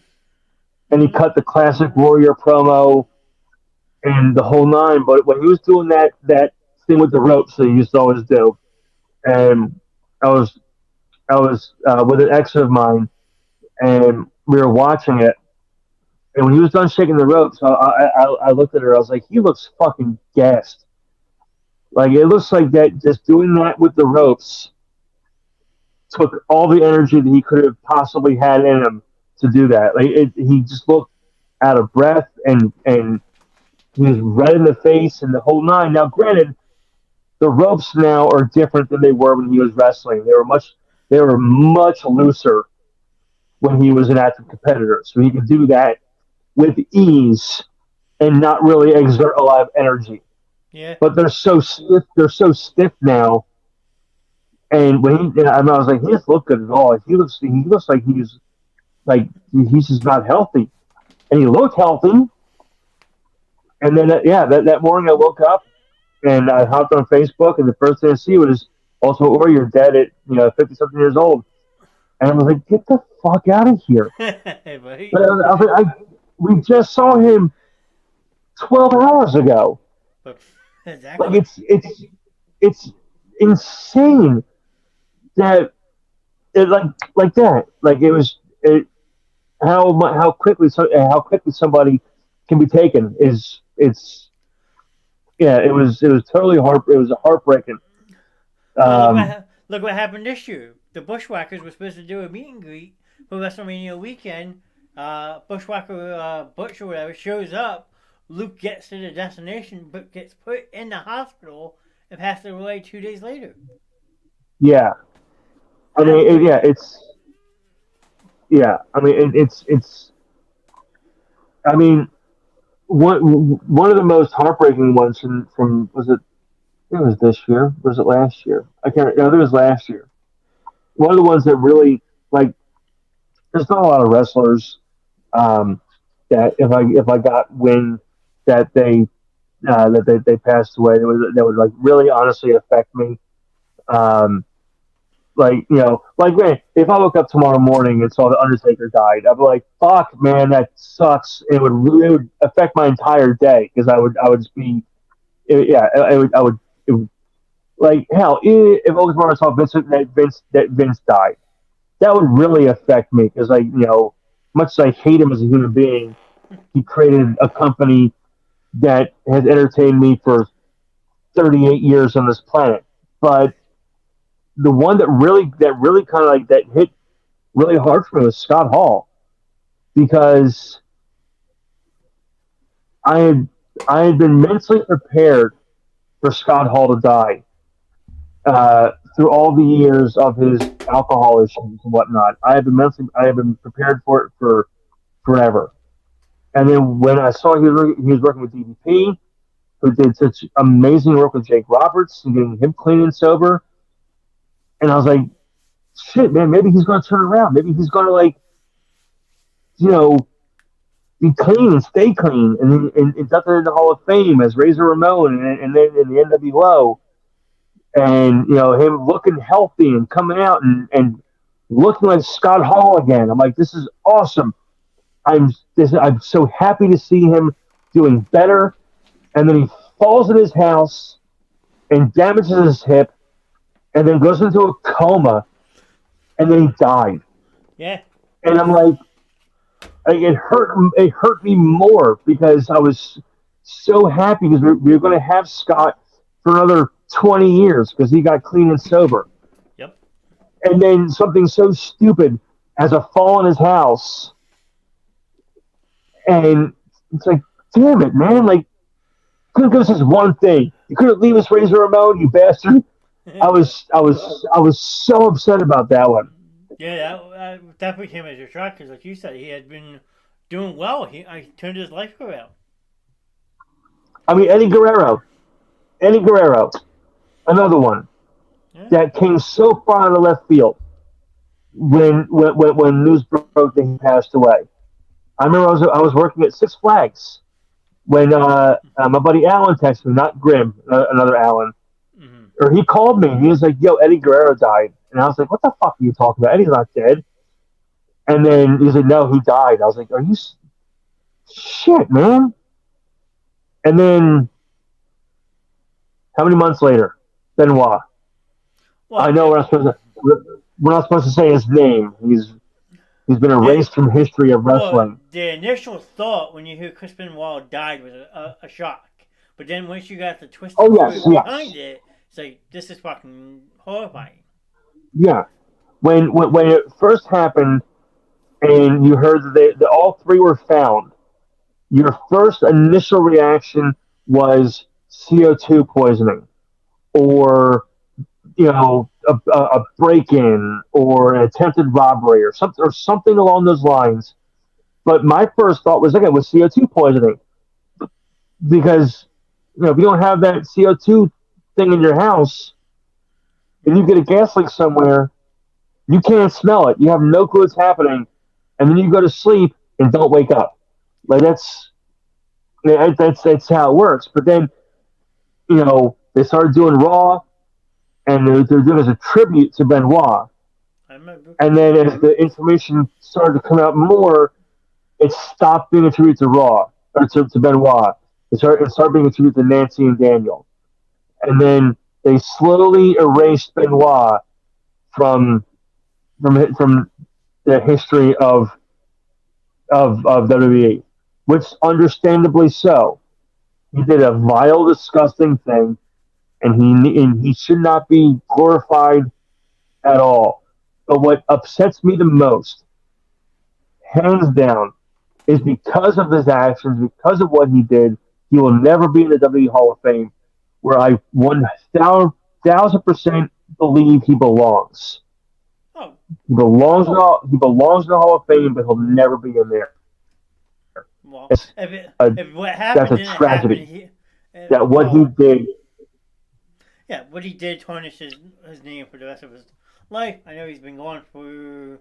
and he cut the classic warrior promo, and the whole nine. But when he was doing that thing with the ropes that he used to always do, and I was with an ex of mine, and we were watching it. And when he was done shaking the ropes, I looked at her. I was like, he looks fucking gassed. Like, it looks like that just doing that with the ropes took all the energy that he could have possibly had in him to do that. Like, he just looked out of breath, and he was red in the face and the whole nine. Now, granted, the ropes now are different than they were when he was wrestling. They were much looser when he was an active competitor, so he could do that with ease and not really exert a lot of energy. Yeah. But they're so stiff. They're so stiff now. And when I was like, he doesn't look good at all. He looks like he's just not healthy. And he looked healthy. And then that morning I woke up and I hopped on Facebook, and the first thing I see was Ultimate Warrior dead at 50-something years old. And I was like, get the fuck out of here. Hey, buddy. But I was like, we just saw him 12 hours ago. Exactly. Like, it's insane that like that. Like, how quickly somebody can be taken is it was totally it was heartbreaking. Look what happened this year. The Bushwhackers were supposed to do a meet and greet for WrestleMania weekend. Bushwhacker Butch or whatever shows up. Luke gets to the destination, but gets put in the hospital and passes away 2 days later. Yeah, I mean, it's. I mean, one of the most heartbreaking ones from was it? It was this year. Was it last year? I can't. No, it was last year. One of the ones that really, like, there's not a lot of wrestlers that if I got wind that they passed away, that would like really honestly affect me. Like, man, if I woke up tomorrow morning and saw the Undertaker died, I'd be like, fuck, man, that sucks. It would affect my entire day, because I would just be, it would like, hell, if August Martin saw Vince died, that would really affect me, because much as I hate him as a human being, he created a company that has entertained me for 38 years on this planet. But the one that really kind of like that hit really hard for me was Scott Hall, because I had been mentally prepared for Scott Hall to die through all the years of his alcohol issues and whatnot. I have been prepared for it for forever. And then when I saw he was working with DDP, who did such amazing work with Jake Roberts and getting him clean and sober. And I was like, shit, man, maybe he's going to turn around. Maybe he's going to, like, you know, be clean and stay clean and inducted in the Hall of Fame as Razor Ramon and then in the NWO. And, him looking healthy and coming out and looking like Scott Hall again. I'm like, this is awesome. I'm so happy to see him doing better. And then he falls in his house and damages his hip and then goes into a coma and then he died. Yeah. And I'm like it hurt me more because I was so happy because we were going to have Scott for another 20 years because he got clean and sober. Yep. And then something so stupid as a fall in his house. And it's like, damn it, man. Like, couldn't give us this one thing. You couldn't leave us Razor Ramon, you bastard. I was so upset about that one. Yeah, that definitely came as a shock because, like you said, he had been doing well. I turned his life around. I mean, Eddie Guerrero, another one that came so far out of left field when news broke that he passed away. I remember I was working at Six Flags when my buddy Alan texted me, not Grim, another Alan, or he called me and he was like, "Yo, Eddie Guerrero died," and I was like, "What the fuck are you talking about? Eddie's not dead." And then he said, "No, he died." I was like, "Are you shit, man?" And then how many months later, Benoit. Well, I know we're not supposed to say his name. He's been erased from history of wrestling. Well, the initial thought when you hear Chris Benoit died was a shock. But then once you got the twist behind it, it's like, this is fucking horrifying. Yeah. When it first happened and you heard that all three were found, your first initial reaction was CO2 poisoning or, a break-in or an attempted robbery or something along those lines. But my first thought was, okay, was CO2 poisoning. Because, if you don't have that CO2 thing in your house and you get a gas leak somewhere, you can't smell it. You have no clue what's happening. And then you go to sleep and don't wake up. Like, that's how it works. But then, they started doing Raw, and they're doing it as a tribute to Benoit. And then as the information started to come out more, it stopped being a tribute to Raw, or to Benoit. It started being a tribute to Nancy and Daniel. And then they slowly erased Benoit from the history of WWE, which understandably so. He did a vile, disgusting thing, and he should not be glorified at all. But what upsets me the most, hands down, is because of his actions, because of what he did, he will never be in the WWE Hall of Fame, where I 1,000% believe he belongs. Oh. He belongs in the Hall of Fame, but he'll never be in there. Well, if what happened, that's a tragedy. What he did. Yeah, what he did tarnish his name for the rest of his life. I know he's been gone for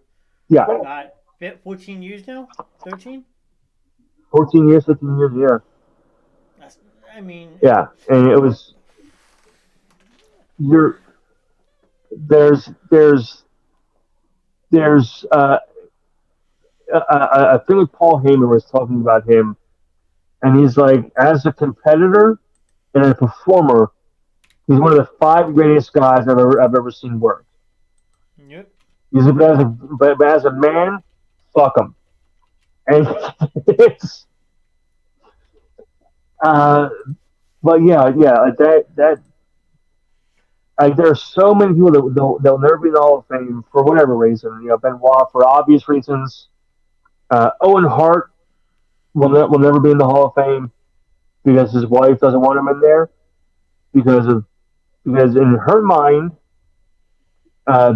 14 years now? 13? 14 years, 15 years, yeah. Yeah, and it was... There's I think with Paul Heyman was talking about him, and he's like, as a competitor and a performer, he's one of the 5 greatest guys I've ever seen work. Yep. But as a man, fuck him. And it's but yeah, that there are so many people that they'll never be in the Hall of Fame for whatever reason. Benoit for obvious reasons. Owen Hart will never be in the Hall of Fame because his wife doesn't want him in there because in her mind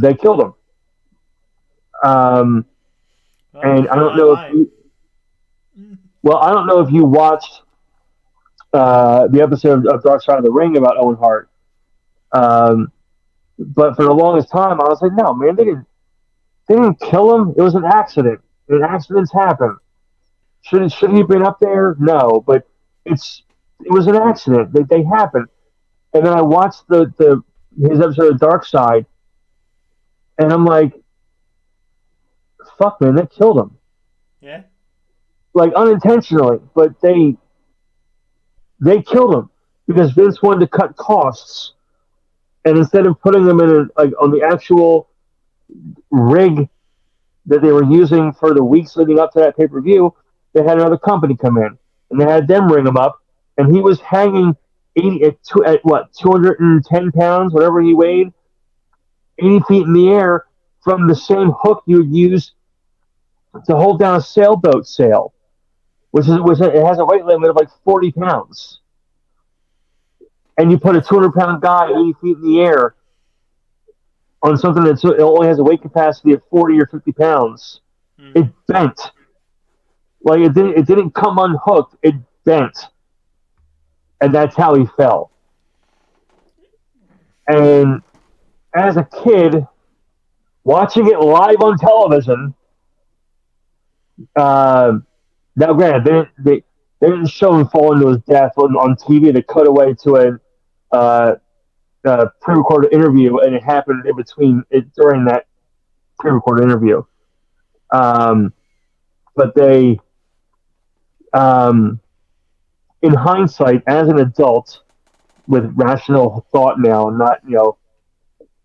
they killed him. And I don't know if you watched the episode of Dark Side of the Ring about Owen Hart. But for the longest time, I was like, no, man, they didn't kill him. It was an accident. And accidents happen. Should he have been up there? No, but it was an accident. They happen. And then I watched his episode of Dark Side, and I'm like, fuck, man, they killed him. Yeah. Like unintentionally, but they killed him because Vince wanted to cut costs, and instead of putting them on the actual rig that they were using for the weeks leading up to that pay-per-view, they had another company come in, and they had them ring him up, and he was hanging 210 pounds, whatever he weighed, 80 feet in the air from the same hook you would use to hold down a sailboat sail, which it has a weight limit of like 40 pounds. And you put a 200-pound guy 80 feet in the air on something that only has a weight capacity of 40 or 50 pounds. It bent. Like it didn't come unhooked. It bent. And that's how he fell. And as a kid, watching it live on television, now granted, they didn't show him falling to his death on TV. They cut away to a pre-recorded interview, and it happened during that pre-recorded interview. But they, in hindsight, as an adult with rational thought now, not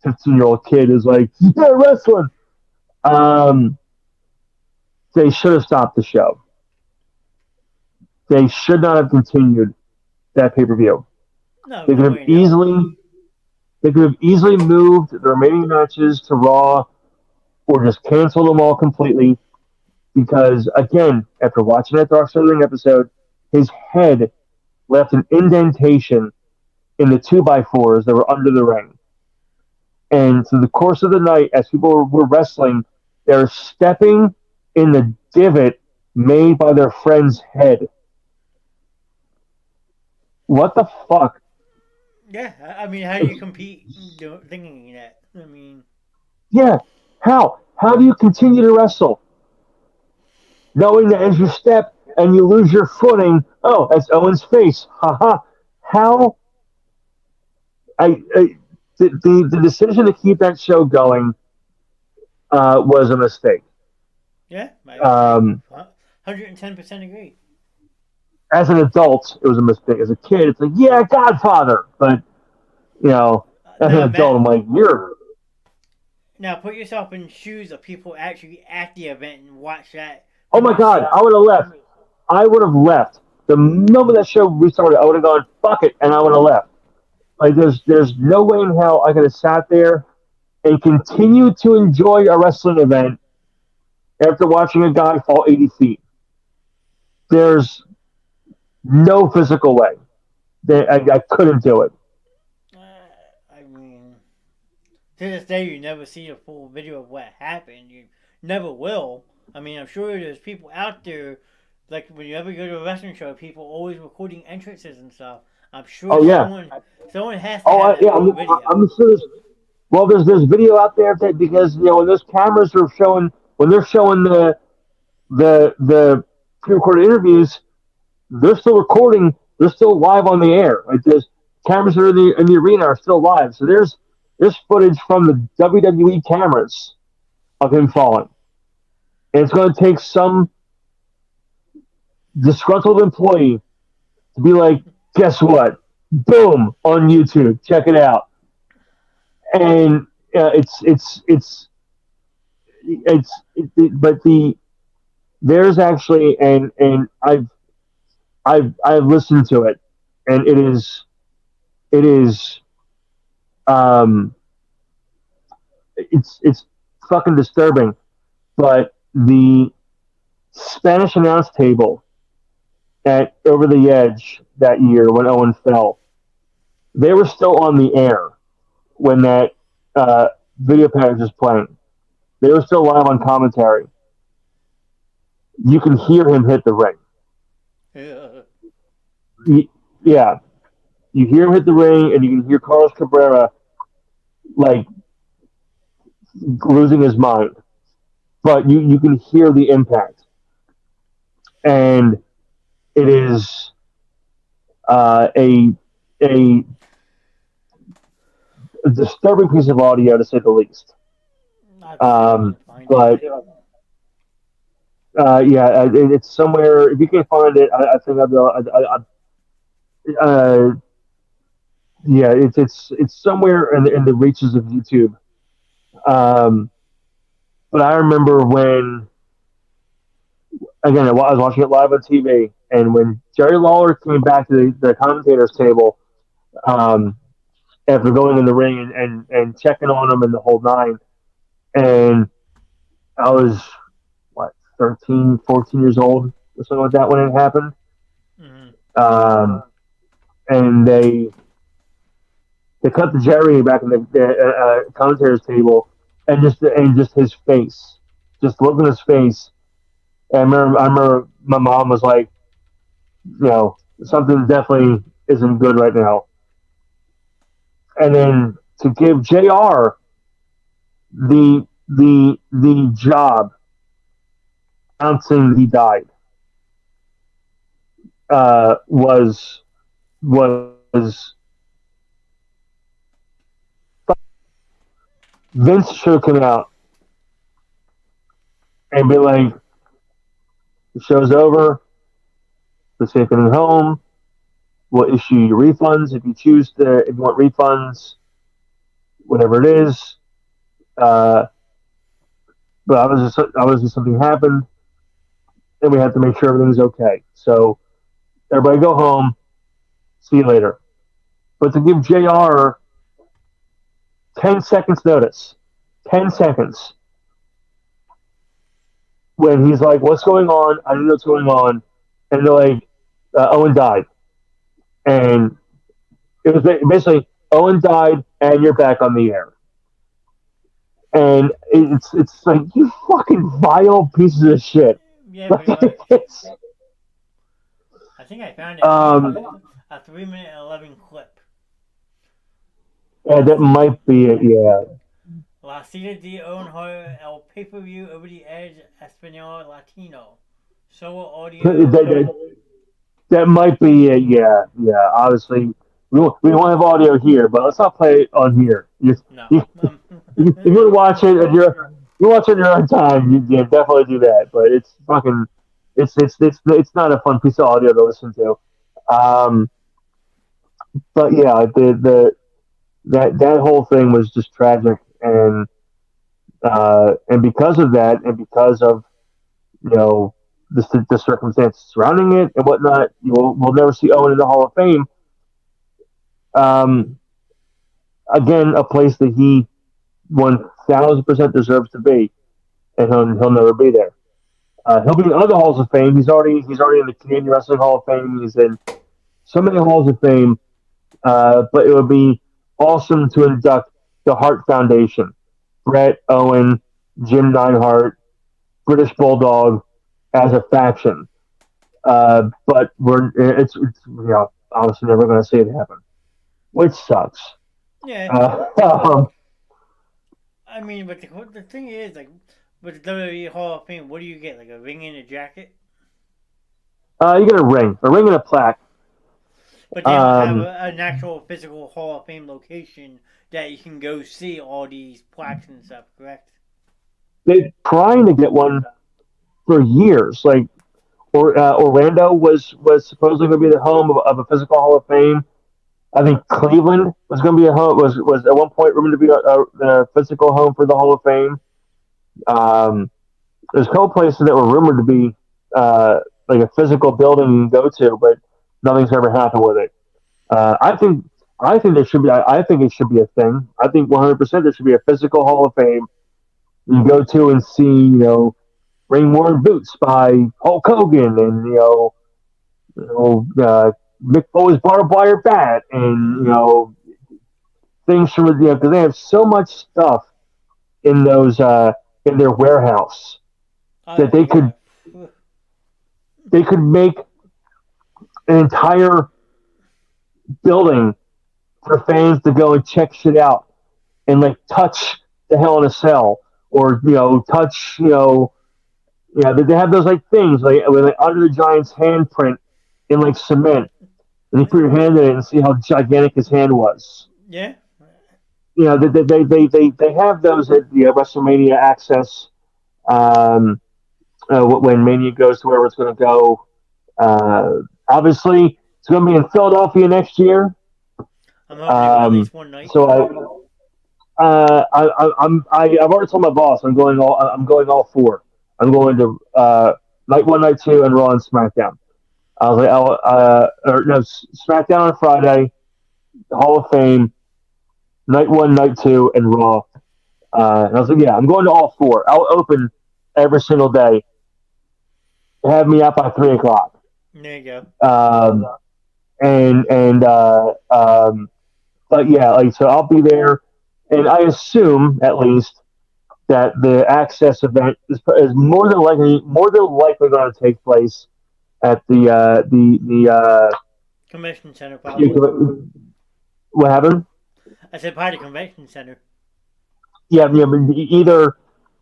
15-year-old kid is like, yeah, wrestling. They should have stopped the show. They should not have continued that pay-per-view. No, They could have easily moved the remaining matches to Raw, or just canceled them all completely. Because again, after watching that Dark Side of the Ring episode, his head left an indentation in the 2x4s that were under the ring. And through the course of the night, as people were wrestling, they're stepping in the divot made by their friend's head. What the fuck? Yeah, I mean, how do you compete thinking that? I mean... Yeah, how? How do you continue to wrestle? Knowing that as you step and you lose your footing, oh, that's Owen's face. Haha. How? The decision to keep that show going was a mistake. Yeah, 110% agree. As an adult, it was a mistake. As a kid, it's like, yeah, Godfather. But, as an adult, I'm like, you're... Now, put yourself in shoes of people actually at the event and watch that. Oh, my God, I would have left. I would have left. The moment that show restarted, I would have gone, fuck it, and I would have left. Like, there's no way in hell I could have sat there and continued to enjoy a wrestling event after watching a guy fall 80 feet. There's no physical way that I couldn't do it. I mean, to this day, you never see a full video of what happened. You never will. I mean, I'm sure there's people out there, like when you ever go to a wrestling show, people always recording entrances and stuff. I'm sure someone has to have that full video. I'm sure there's video out there that, because when those cameras are showing, when they're showing the pre-recorded interviews, they're still recording. They're still live on the air. Like, there's cameras that are in the arena are still live. So there's footage from the WWE cameras of him falling, and it's going to take some disgruntled employee to be like, guess what? Boom, on YouTube. Check it out. And there's actually, and I've listened to it, and it is it's fucking disturbing. But the Spanish announce table at Over the Edge that year when Owen fell, they were still on the air when that video package was playing. They were still live on commentary. You can hear him hit the ring. Yeah. yeah, you hear him hit the ring, and you can hear Carlos Cabrera like losing his mind, but you can hear the impact, and it is uh, a a disturbing piece of audio to say the least. I'll see if I can find But it. yeah, it's somewhere. If you can find it, I think I'll be. Uh, yeah, it's somewhere in the reaches of YouTube. Um, but I remember when again I was watching it live on TV, and when Jerry Lawler came back to the commentators table um, after going in the ring and checking on him and the whole nine, and I was what 13, 14 years old or something like that when it happened. Mm-hmm. Um, and they cut the Jerry back in the commentators table, and just his face, just look at his face. And I remember my mom was like, something definitely isn't good right now. And then to give Jr. the job announcing he died was Vince should have come out and be like, the show's over. Let's take it home. We'll issue you refunds if you choose to. If you want refunds, whatever it is. Uh, but obviously something happened, and we have to make sure everything's okay. So everybody go home. See you later. But to give Jr. 10 seconds notice, 10 seconds, when he's like, "What's going on? I don't know what's going on," and they're like, "Owen died," and it was basically Owen died, and you're back on the air. And it's like, you fucking vile pieces of shit. Yeah, pretty much. I think I found it. A 3 minute and 11 clip. Yeah, that might be it. Yeah. La Cita de Owen Hart El Pay-Per-View Over the Edge Espanol Latino. Solo audio. That might be it. Yeah, yeah. Obviously, we won't have audio here, but let's not play it on here. No. If you're watching and you're watching your own time, you definitely do that. But it's fucking, it's not a fun piece of audio to listen to. But yeah, that whole thing was just tragic, and because of that, and because of the circumstances surrounding it and whatnot, we'll never see Owen in the Hall of Fame. Again, a place that he 1,000% deserves to be, and he'll never be there. He'll be in other halls of fame. He's already in the Canadian Wrestling Hall of Fame. He's in so many halls of fame. But it would be awesome to induct the Hart Foundation, Bret, Owen, Jim Neidhart, British Bulldog as a faction. But it's obviously never going to see it happen, which sucks. Yeah. I mean, but the thing is, like, with the WWE Hall of Fame, what do you get? Like a ring and a jacket? You get a ring and a plaque. But they don't have an actual physical Hall of Fame location that you can go see all these plaques and stuff, correct? They're trying to get one for years. Like, Orlando was supposedly going to be the home of a physical Hall of Fame. I think Cleveland was going to be was at one point rumored to be a physical home for the Hall of Fame. There's a couple places that were rumored to be like a physical building you can go to, but nothing's ever happened with it. I think there should be. I think it should be a thing. I think 100% there should be a physical Hall of Fame you can go to and see. Ring worn boots by Hulk Hogan, and Mick Foley's barbed wire bat, and things from because they have so much stuff in those in their warehouse that they could make an entire building for fans to go and check shit out and like touch the Hell in a Cell or touch they have those like things like with like under the Giant's handprint in like cement, and you put your hand in it and see how gigantic his hand was. Yeah. They have those at the WrestleMania Access when Mania goes to wherever it's going to go. Obviously, it's going to be in Philadelphia next year. I'm hoping to go at least one night. So I've already told my boss I'm going all four. I'm going to night one, night two, and Raw and SmackDown. I was like, SmackDown on Friday, Hall of Fame, night one, night two, and Raw. And I was like, yeah, I'm going to all four. I'll open every single day. Have me out by 3:00. There you go. But yeah, like so I'll be there, and I assume at least that the Access event is more than likely going to take place at the Convention Center, probably. What happened? I said probably Convention Center. Yeah, but either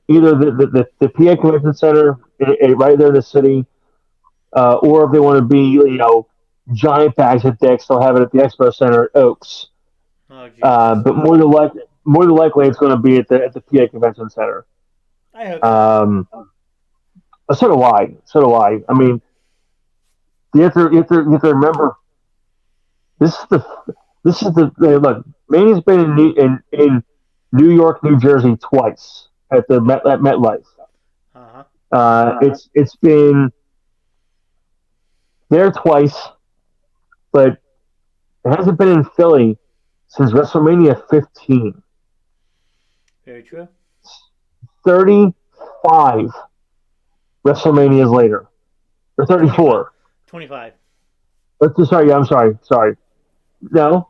the PA Convention Center right there in the city, or if they want to be giant bags of dicks, they'll have it at the Expo Center at Oaks. Oh, but more than likely, it's going to be at the PA Convention Center. I hope so. So do I. I mean, you have to remember. This is the look. Mania's been in New York, New Jersey twice at MetLife. It's been there twice, but it hasn't been in Philly since WrestleMania 15. Very true. 35 WrestleManias later. Or 34. 25. I'm sorry. No.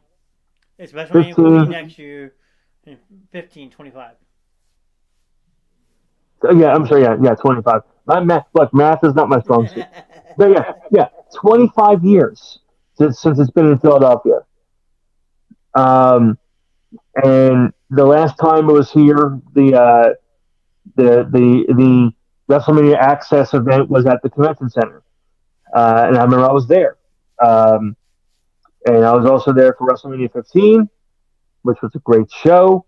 It's WrestleMania 15 next year. 15, 25. Yeah, I'm sorry. Yeah, 25. Math is not my strong suit. But yeah, 25 years since it's been in Philadelphia. And the last time it was here, the WrestleMania Access event was at the Convention Center, and I remember I was there. And I was also there for WrestleMania 15, which was a great show.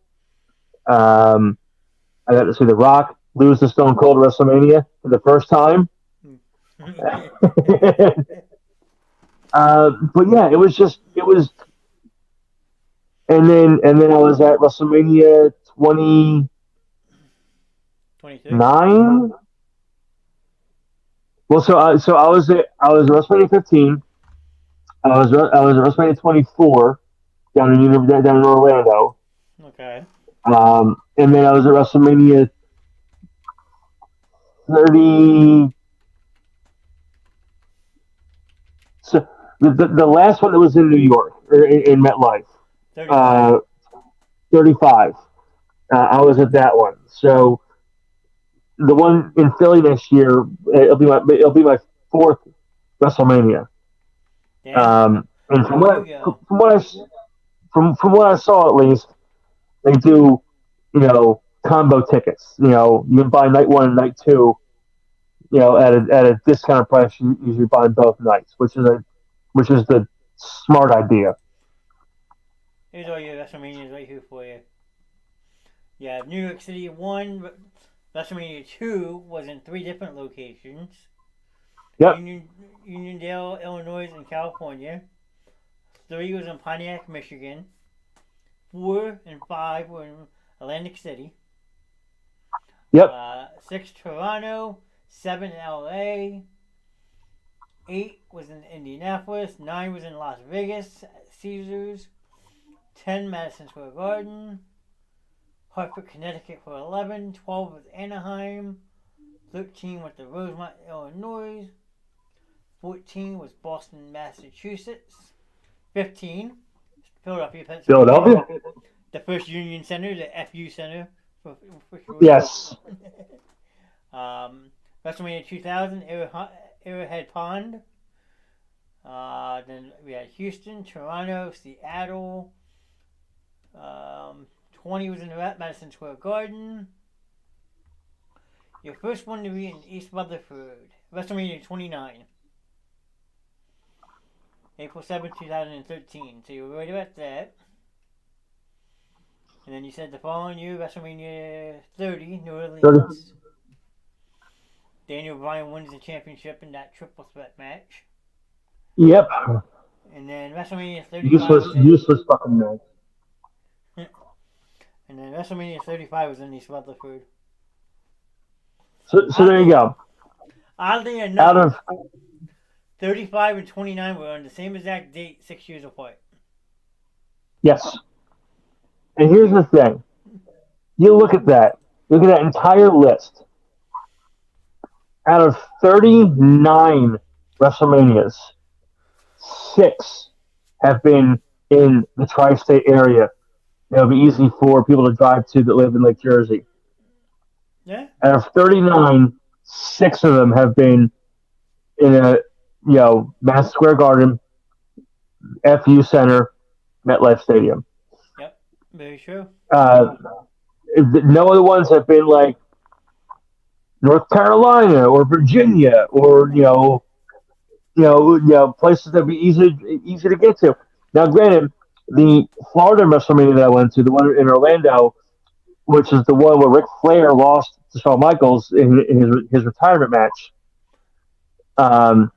I got to see The Rock lose to Stone Cold at WrestleMania for the first time. But yeah, it was. And then I was at WrestleMania 29. Well, so I was at WrestleMania 15. I was at WrestleMania 24 down in Orlando. Okay. And then I was at WrestleMania 30. So the last one that was in New York or in MetLife. 35. I was at that one. So the one in Philly next year, it'll be my fourth WrestleMania. Damn. And from what I saw, at least they do, combo tickets. You can buy night one and night two, at a discounted price. You usually buy both nights, which is the smart idea. Here's all your WrestleManias right here for you. Yeah, New York City 1, WrestleMania 2 was in 3 different locations. Yep. Uniondale, Illinois, and California. 3 was in Pontiac, Michigan. 4 and 5 were in Atlantic City. Yep. 6 Toronto, 7 LA. 8 was in Indianapolis. 9 was in Las Vegas, Caesars. 10 Madison Square Garden. Hartford, Connecticut for 11. 12 was Anaheim. 13 was the Rosemont, Illinois. 14 was Boston, Massachusetts. 15, Philadelphia, Pennsylvania. The first Union Center, the FU Center. For sure. Yes. WrestleMania 2000, Arrowhead Pond. Then we had Houston, Toronto, Seattle. 20 was in the Madison Square Garden. Your first one to be in East Rutherford, WrestleMania 29. April 7th, 2013. So you were right about that. And then you said the following year, WrestleMania 30, New Orleans. 30. Daniel Bryan wins the championship in that triple threat match. Yep. And then WrestleMania 35. Useless fucking match. And then WrestleMania 35 was in East Rutherford. So there you go. Oddly enough, out of 35 and 29 were on the same exact date, 6 years apart. Yes. And here's the thing. You look at that. Look at that entire list. Out of 39 WrestleManias, 6 have been in the tri-state area. It'll be easy for people to drive to that live in Lake Jersey. Yeah. Out of 39, 6 of them have been in a, Madison Square Garden, FU Center, MetLife Stadium. Yep, very true. No other ones have been like North Carolina or Virginia or places that'd be easy to get to. Now, granted, the Florida WrestleMania that I went to, the one in Orlando, which is the one where Ric Flair lost to Shawn Michaels in his retirement match,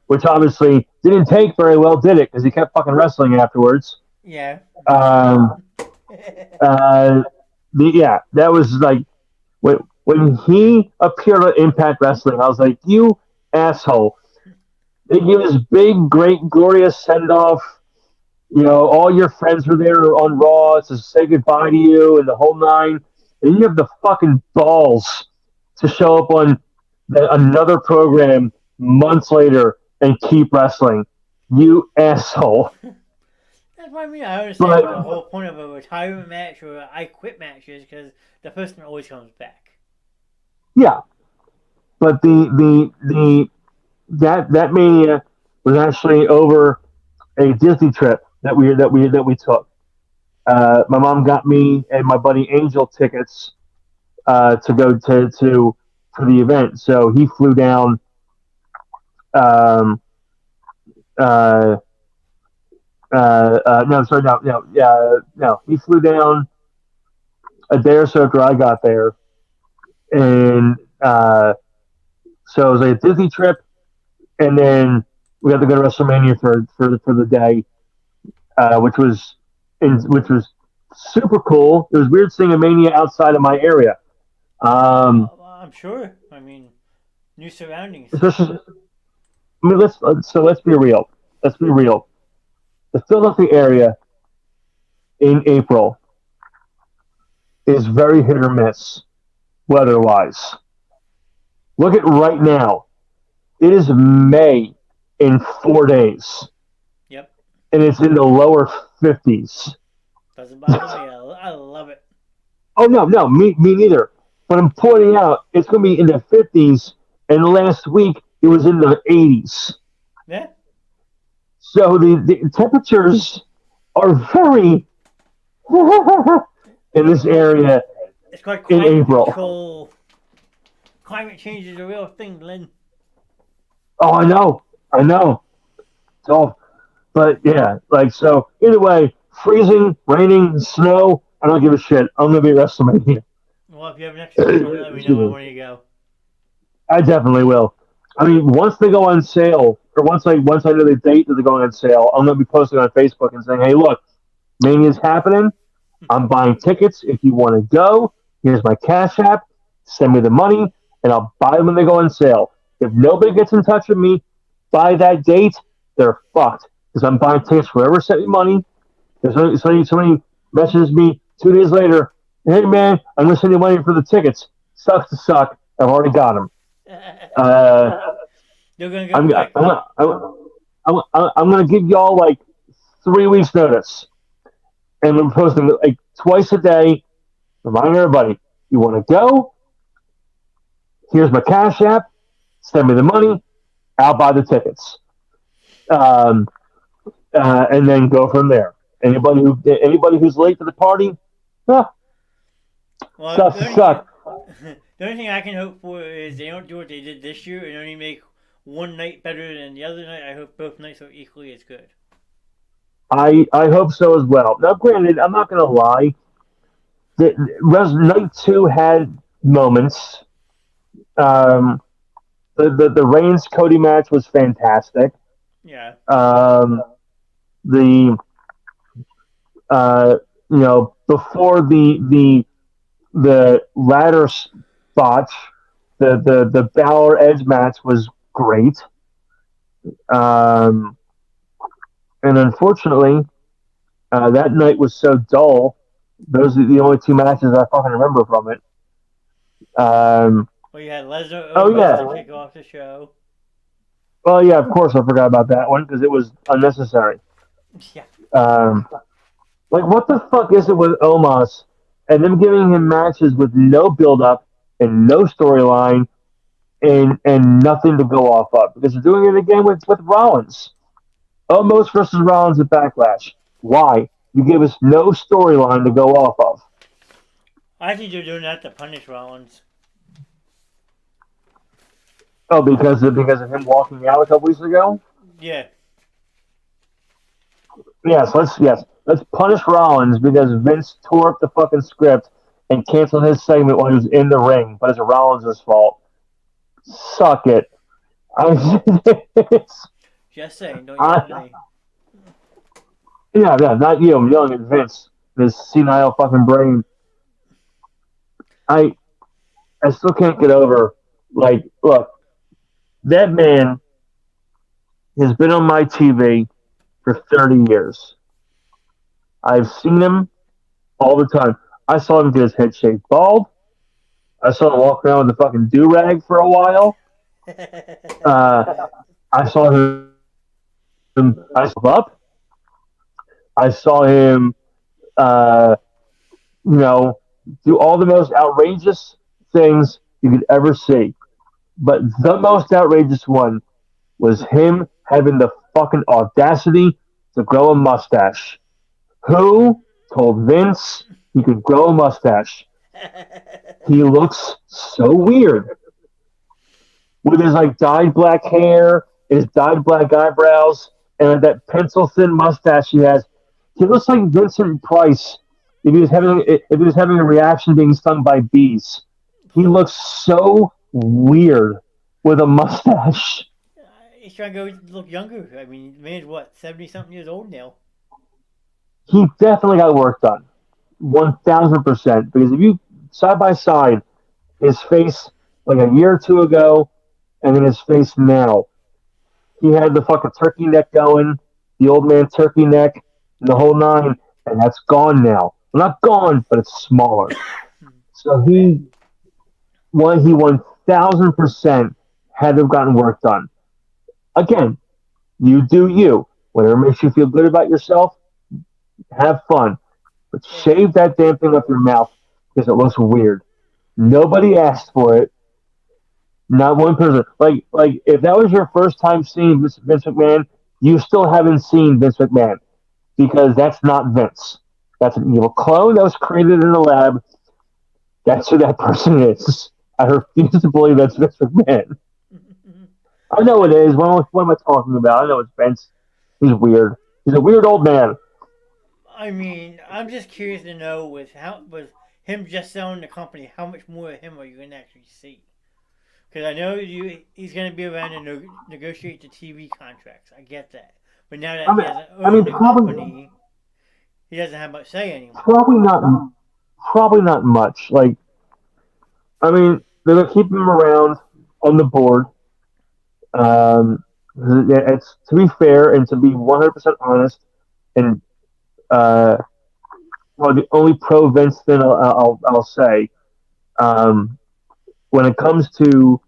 which obviously didn't take very well, did it? Because he kept fucking wrestling afterwards. Yeah. That was like when he appeared on Impact Wrestling, I was like, you asshole. They give this big, great, glorious send-off. All your friends were there on Raw to say goodbye to you and the whole nine. And you have the fucking balls to show up on another program months later and keep wrestling. You asshole. That's what I mean. I understand the whole point of a retirement match or an I Quit match is because the person always comes back. Yeah. But that Mania was actually over a Disney trip that we took. My mom got me and my buddy Angel tickets to go to the event. So he flew down. He flew down a day or so after I got there, and so it was like a Disney trip, and then we had to go to WrestleMania for the day, which was super cool. It was weird seeing a Mania outside of my area. I'm sure. I mean, new surroundings. Let's be real. Let's be real. The Philadelphia area in April is very hit or miss weather-wise. Look at right now. It is May in 4 days. Yep. And it's in the lower 50s. Doesn't bother me. I love it. Oh, no, me neither. But I'm pointing out it's going to be in the 50s, and last week it was in the 80s. Yeah. So the temperatures are very in this area it's quite in April. Control. Climate change is a real thing, Glenn. Oh, I know. So, but yeah, so either way, freezing, raining, snow, I don't give a shit. I'm going to be at WrestleMania. Well, if you have an extra ticket, let me know when you go. I definitely will. I mean, once they go on sale, or once I know the date that they're going on sale, I'm going to be posting on Facebook and saying, hey, look, Mania's happening. I'm buying tickets. If you want to go, here's my Cash App. Send me the money, and I'll buy them when they go on sale. If nobody gets in touch with me by that date, they're fucked. Because I'm buying tickets for whoever sent me money. If somebody messages me 2 days later, hey, man, I'm going to send you money for the tickets. Sucks to suck. I've already got them. You're gonna go I'm going to give y'all like 3 weeks notice. And I'm posting like twice a day, reminding everybody, you want to go? Here's my Cash App. Send me the money. I'll buy the tickets. and then go from there. Anybody who's late to the party, ah, Well, sucks to suck. the only thing I can hope for is they don't do what they did this year and only make one night better than the other night. I hope both nights are equally as good. I hope so as well. Now, granted, I'm not gonna lie. Night two had moments. Um, the Reigns Cody match was fantastic. Yeah. The before the ladder spot, the Balor Edge match was great. Um, and unfortunately, that night was so dull. Those are the only two matches I fucking remember from it. Well, you had Lesnar Oh Omos to yeah. kick off the show. Well, yeah, of course I forgot about that one because it was unnecessary. Yeah. Um, like, what the fuck is it with Omos and them giving him matches with no build up and no storyline and nothing to go off of? Because they're doing it again with Rollins. Omos versus Rollins at Backlash. Why? You give us no storyline to go off of. I think they're doing that to punish Rollins. Oh, because of him walking out a couple weeks ago? Yeah. Let's punish Rollins because Vince tore up the fucking script and canceled his segment while he was in the ring, but it's Rollins' fault. Suck it. Just saying, don't yell at me. Yeah, not you. I'm yelling at Vince. This senile fucking brain. I still can't get over. Like, look, that man has been on my TV for 30 years. I've seen him all the time. I saw him get his head shaved bald. I saw him walk around with a fucking do-rag for a while. I saw him up. I saw him, do all the most outrageous things you could ever see. But the most outrageous one was him having the fucking audacity to grow a mustache. Who told Vince he could grow a mustache? He looks so weird. With his dyed black hair, his dyed black eyebrows, and that pencil thin mustache he has. He looks like Vincent Price if he was having a reaction being stung by bees. He looks so weird with a mustache. He's trying to go look younger. I mean, the man's what, 70-something years old now? He definitely got work done. 1,000%. Because if you side by side his face like a year or two ago and then his face now, he had the fucking turkey neck going, the old man turkey neck, and the whole nine, and that's gone now. Well, not gone, but it's smaller. So he 1,000% had to have gotten work done. Again, you do you. Whatever makes you feel good about yourself, have fun. But shave that damn thing up your mouth because it looks weird. Nobody asked for it. Not one person. Like if that was your first time seeing Vince McMahon, you still haven't seen Vince McMahon because that's not Vince. That's an evil clone that was created in a lab. That's who that person is. I refuse to believe that's Vince McMahon. I know it is. What am I talking about? I know it's Vince. He's weird. He's a weird old man. I mean, I'm just curious to know with him just selling the company, how much more of him are you going to actually see? Because I know he's going to be around to negotiate the TV contracts. I get that. But now that he doesn't own the company, he doesn't have much say anymore. Probably not much. They're going to keep him around on the board. It's to be fair and to be 100% honest, and the only pro Vince thing I'll say, when it comes to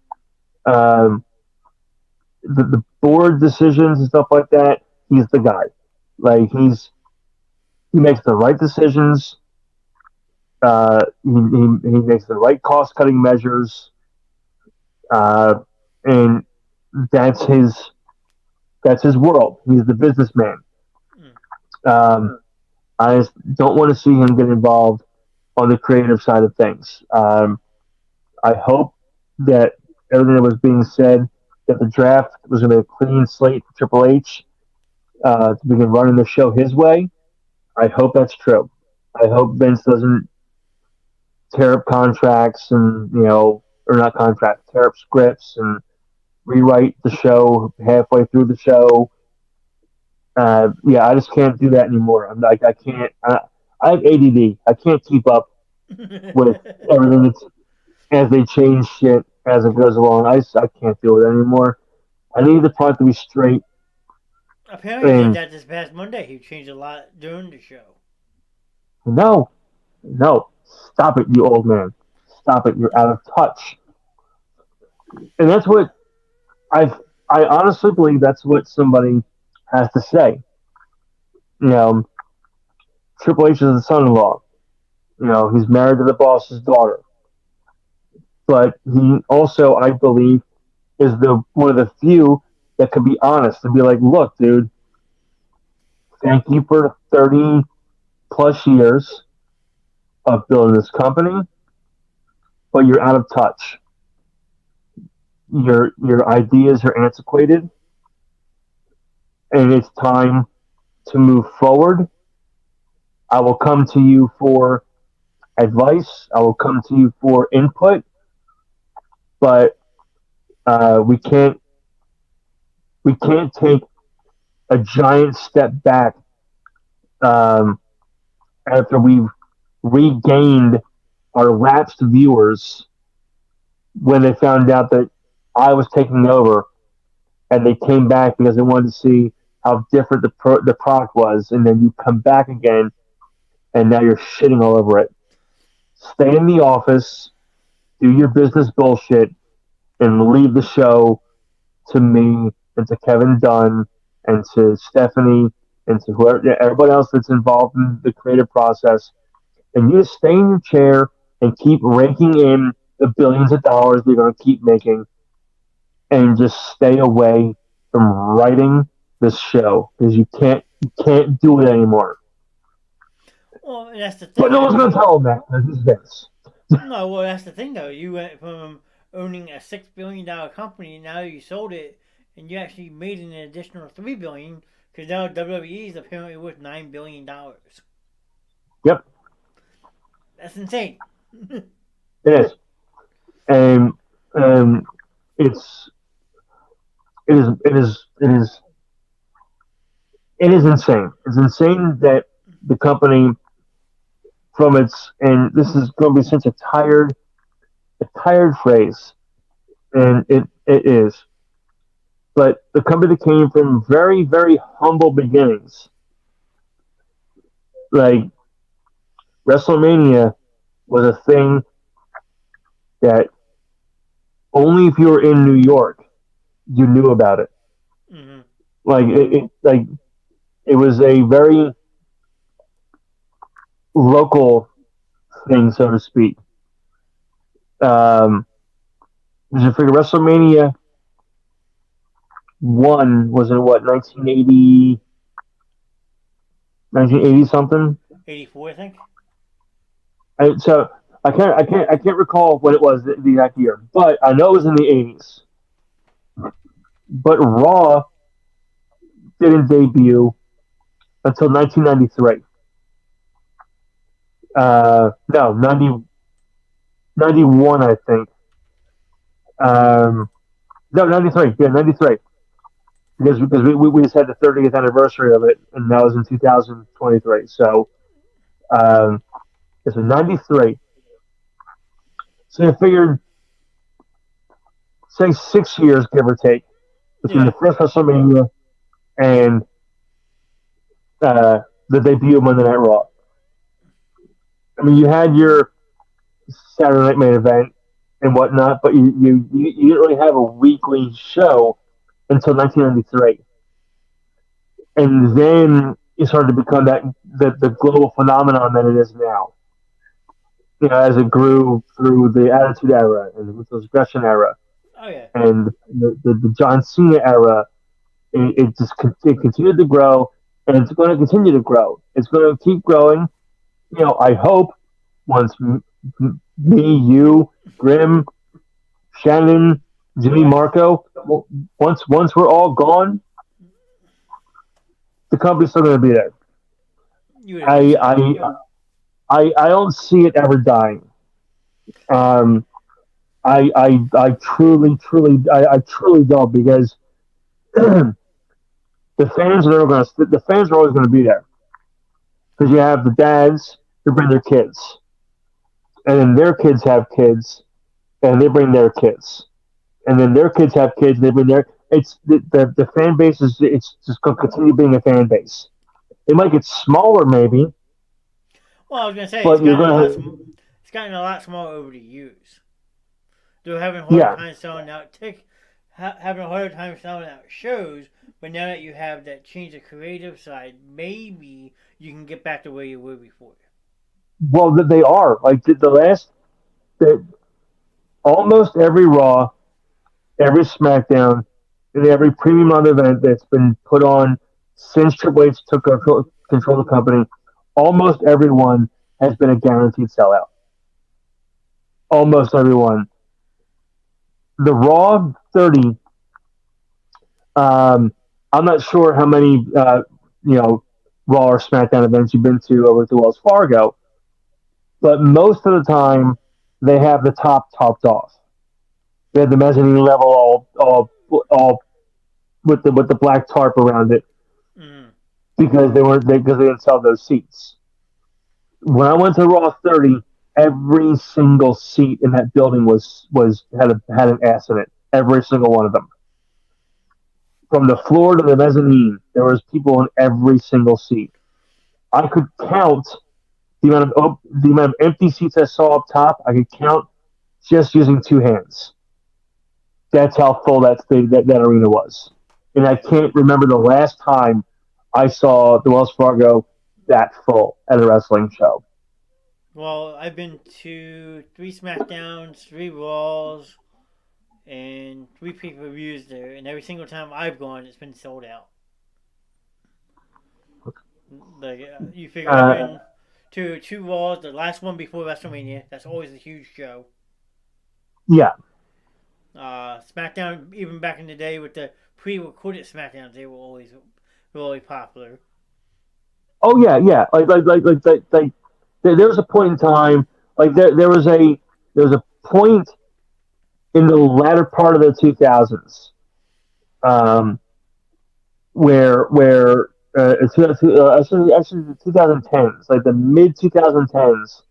the board decisions and stuff like that, he's the guy. He makes the right decisions. He makes the right cost cutting measures, and that's his world. He's the businessman. Um, I just don't want to see him get involved on the creative side of things. I hope that everything that was being said, that the draft was going to be a clean slate for Triple H to begin running the show his way. I hope that's true. I hope Vince doesn't tear up contracts and, or not contracts, tear up scripts and rewrite the show halfway through the show. Yeah, I just can't do that anymore. I'm like, I can't. I have ADD. I can't keep up with everything that's as they change shit as it goes along. I can't do it anymore. I need the product to be straight. Apparently, he did And that this past Monday. He changed a lot during the show. no, no, stop it, you old man. Stop it. You're out of touch. And that's what I I honestly believe that's what somebody has to say. You know, Triple H is the son-in-law. He's married to the boss's daughter. But he also, I believe, is the one of the few that could be honest and be like, look, dude, thank you for 30 plus years of building this company, but you're out of touch. Your ideas are antiquated, and it's time to move forward. I will come to you for advice. I will come to you for input, but we can't take a giant step back after we've regained our lapsed viewers when they found out that I was taking over, and they came back because they wanted to see how different the product was, and then you come back again, and now you're shitting all over it. Stay in the office, do your business bullshit, and leave the show to me and to Kevin Dunn and to Stephanie and to everybody else that's involved in the creative process. And you just stay in your chair and keep raking in the billions of dollars they're going to keep making, and just stay away from writing this show because you can't do it anymore. Well, that's the But thing. no I one's going to mean, tell them that because it's Vince. no, well, that's the thing, though. You went from owning a $6 billion company, and now you sold it, and you actually made an additional $3 billion because now WWE is apparently worth $9 billion. Yep, That's insane. it is, and it's it is insane. It's insane that the company from its, and this is going to be such a tired phrase, and it is, but the company came from very, very humble beginnings. Like WrestleMania was a thing that only if you were in New York you knew about it. Mm-hmm. Like it was a very local thing, so to speak. Um, you figure WrestleMania one was in what 1980 something. 84, I think. So I can't recall what it was the exact year, but I know it was in the 80s. But Raw didn't debut until 1993. No, 91, I think. No, 93. Yeah, 93. Because we just had the 30th anniversary of it, and that was in 2023. So it's a 93. So you figured, say, 6 years, give or take, between Yeah. the first WrestleMania and the debut of Monday Night Raw. I mean, you had your Saturday Night Main Event and whatnot, but you didn't really have a weekly show until 1993. And then it started to become the global phenomenon that it is now. As it grew through the Attitude Era and the Ruthless Aggression Era Oh, yeah. and the John Cena era, it continued to grow, and it's going to continue to grow. It's going to keep growing. I hope once me, you, Grim, Shannon, Jimmy, Marco, once we're all gone, the company's still going to be there. I don't see it ever dying. Um, I truly don't, because the the fans are always going to be there, because you have the dads who bring their kids, and then their kids have kids, and they bring their kids, and then their kids have kids, and they bring their. It's the fan base is it's just going to continue being a fan base. It might get smaller, maybe. Well, I was gonna say but it's gotten a lot smaller over the years. They're having a harder time selling out having a harder time selling out shows. But now that you have that change of creative side, maybe you can get back to where you were before. Well, they are like almost every Raw, every SmackDown, and every premium on event that's been put on since Triple H took control of the company, almost everyone has been a guaranteed sellout. Almost everyone. The Raw 30, I'm not sure how many Raw or SmackDown events you've been to over at the Wells Fargo, but most of the time they have the top topped off. They have the mezzanine level all with the black tarp around it, because they didn't sell those seats. When I went to Raw 30, every single seat in that building had an ass in it. Every single one of them. From the floor to the mezzanine, there was people in every single seat. I could count the amount of empty seats I saw up top. I could count just using two hands. That's how full that arena was. And I can't remember the last time I saw the Wells Fargo that full at a wrestling show. Well, I've been to 3 SmackDowns, 3 Raws, and 3 pay-per-views there, and every single time I've gone, it's been sold out. Like, you figure I've been to 2 Raws, the last one before WrestleMania. That's always a huge show. Yeah. SmackDown, even back in the day with the pre-recorded SmackDowns, they were always really popular. Oh yeah. Like there was a point in time, like there was a point in the latter part of the 2000s, where actually the 2010s, like the mid 2010s,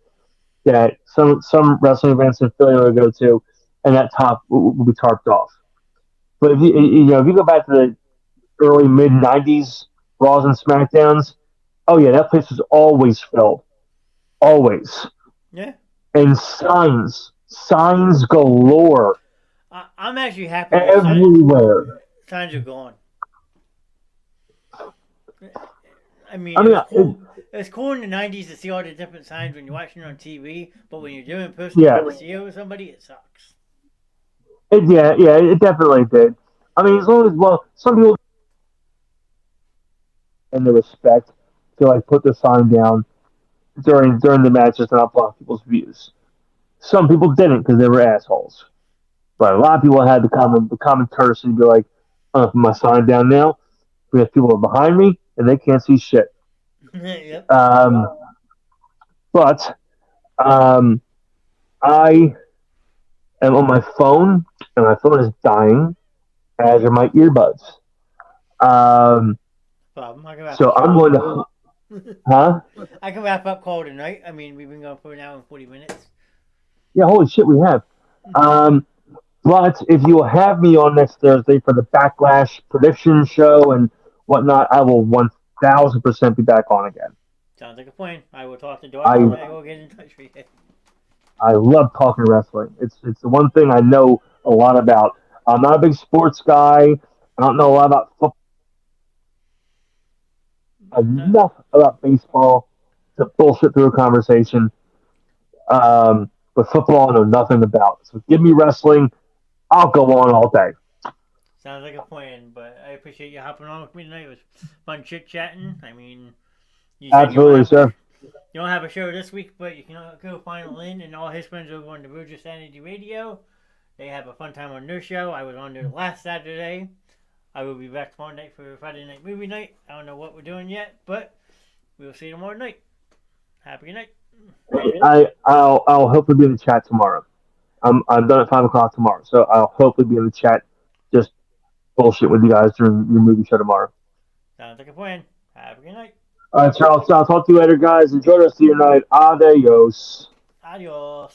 that some wrestling events in Philly would go to, and that top would be tarped off. But if you go back to the early mid 90s Raws and SmackDowns, oh yeah, that place was always filled. Always. Yeah. And signs galore. I'm actually happy. Everywhere. Signs are gone. I mean, it's cool in the 90s to see all the different signs when you're watching it on TV, but when you're doing personal see it with somebody, it sucks. It definitely did. I mean, as long as, some people and the respect to like put the sign down during the matches to not block people's views. Some people didn't because they were assholes. But a lot of people had the common courtesy to be like, I'm gonna put my sign down now because people are behind me and they can't see shit. Yep. But I am on my phone and my phone is dying, as are my earbuds. So I'm going to. Huh? I can wrap up call tonight. I mean, we've been going for an hour and 40 minutes. Yeah, holy shit, we have. But if you will have me on next Thursday for the Backlash prediction show and whatnot, I will 1000% be back on again. Sounds like a plan. I will talk to Doc and I will get in touch with you. I love talking wrestling. It's the one thing I know a lot about. I'm not a big sports guy. I don't know a lot about football. Enough about baseball to bullshit through a conversation. But football I know nothing about. So give me wrestling, I'll go on all day. Sounds like a plan, but I appreciate you hopping on with me tonight. It was fun chit-chatting. I mean, you said Absolutely, sir. You don't have a show this week, but you can go find Lynn and all his friends over on the Road to Sanity Radio. They have a fun time on their show. I was on there last Saturday. I will be back tomorrow night for Friday night movie night. I don't know what we're doing yet, but we'll see you tomorrow night. Have a good night. I'll hopefully be in the chat tomorrow. I'm done at 5 o'clock tomorrow, so I'll hopefully be in the chat. Just bullshit with you guys during your movie show tomorrow. Sounds like a plan. Have a good night. All right, Charles. I'll talk to you later, guys. Enjoy the rest of your night. Adios. Adios.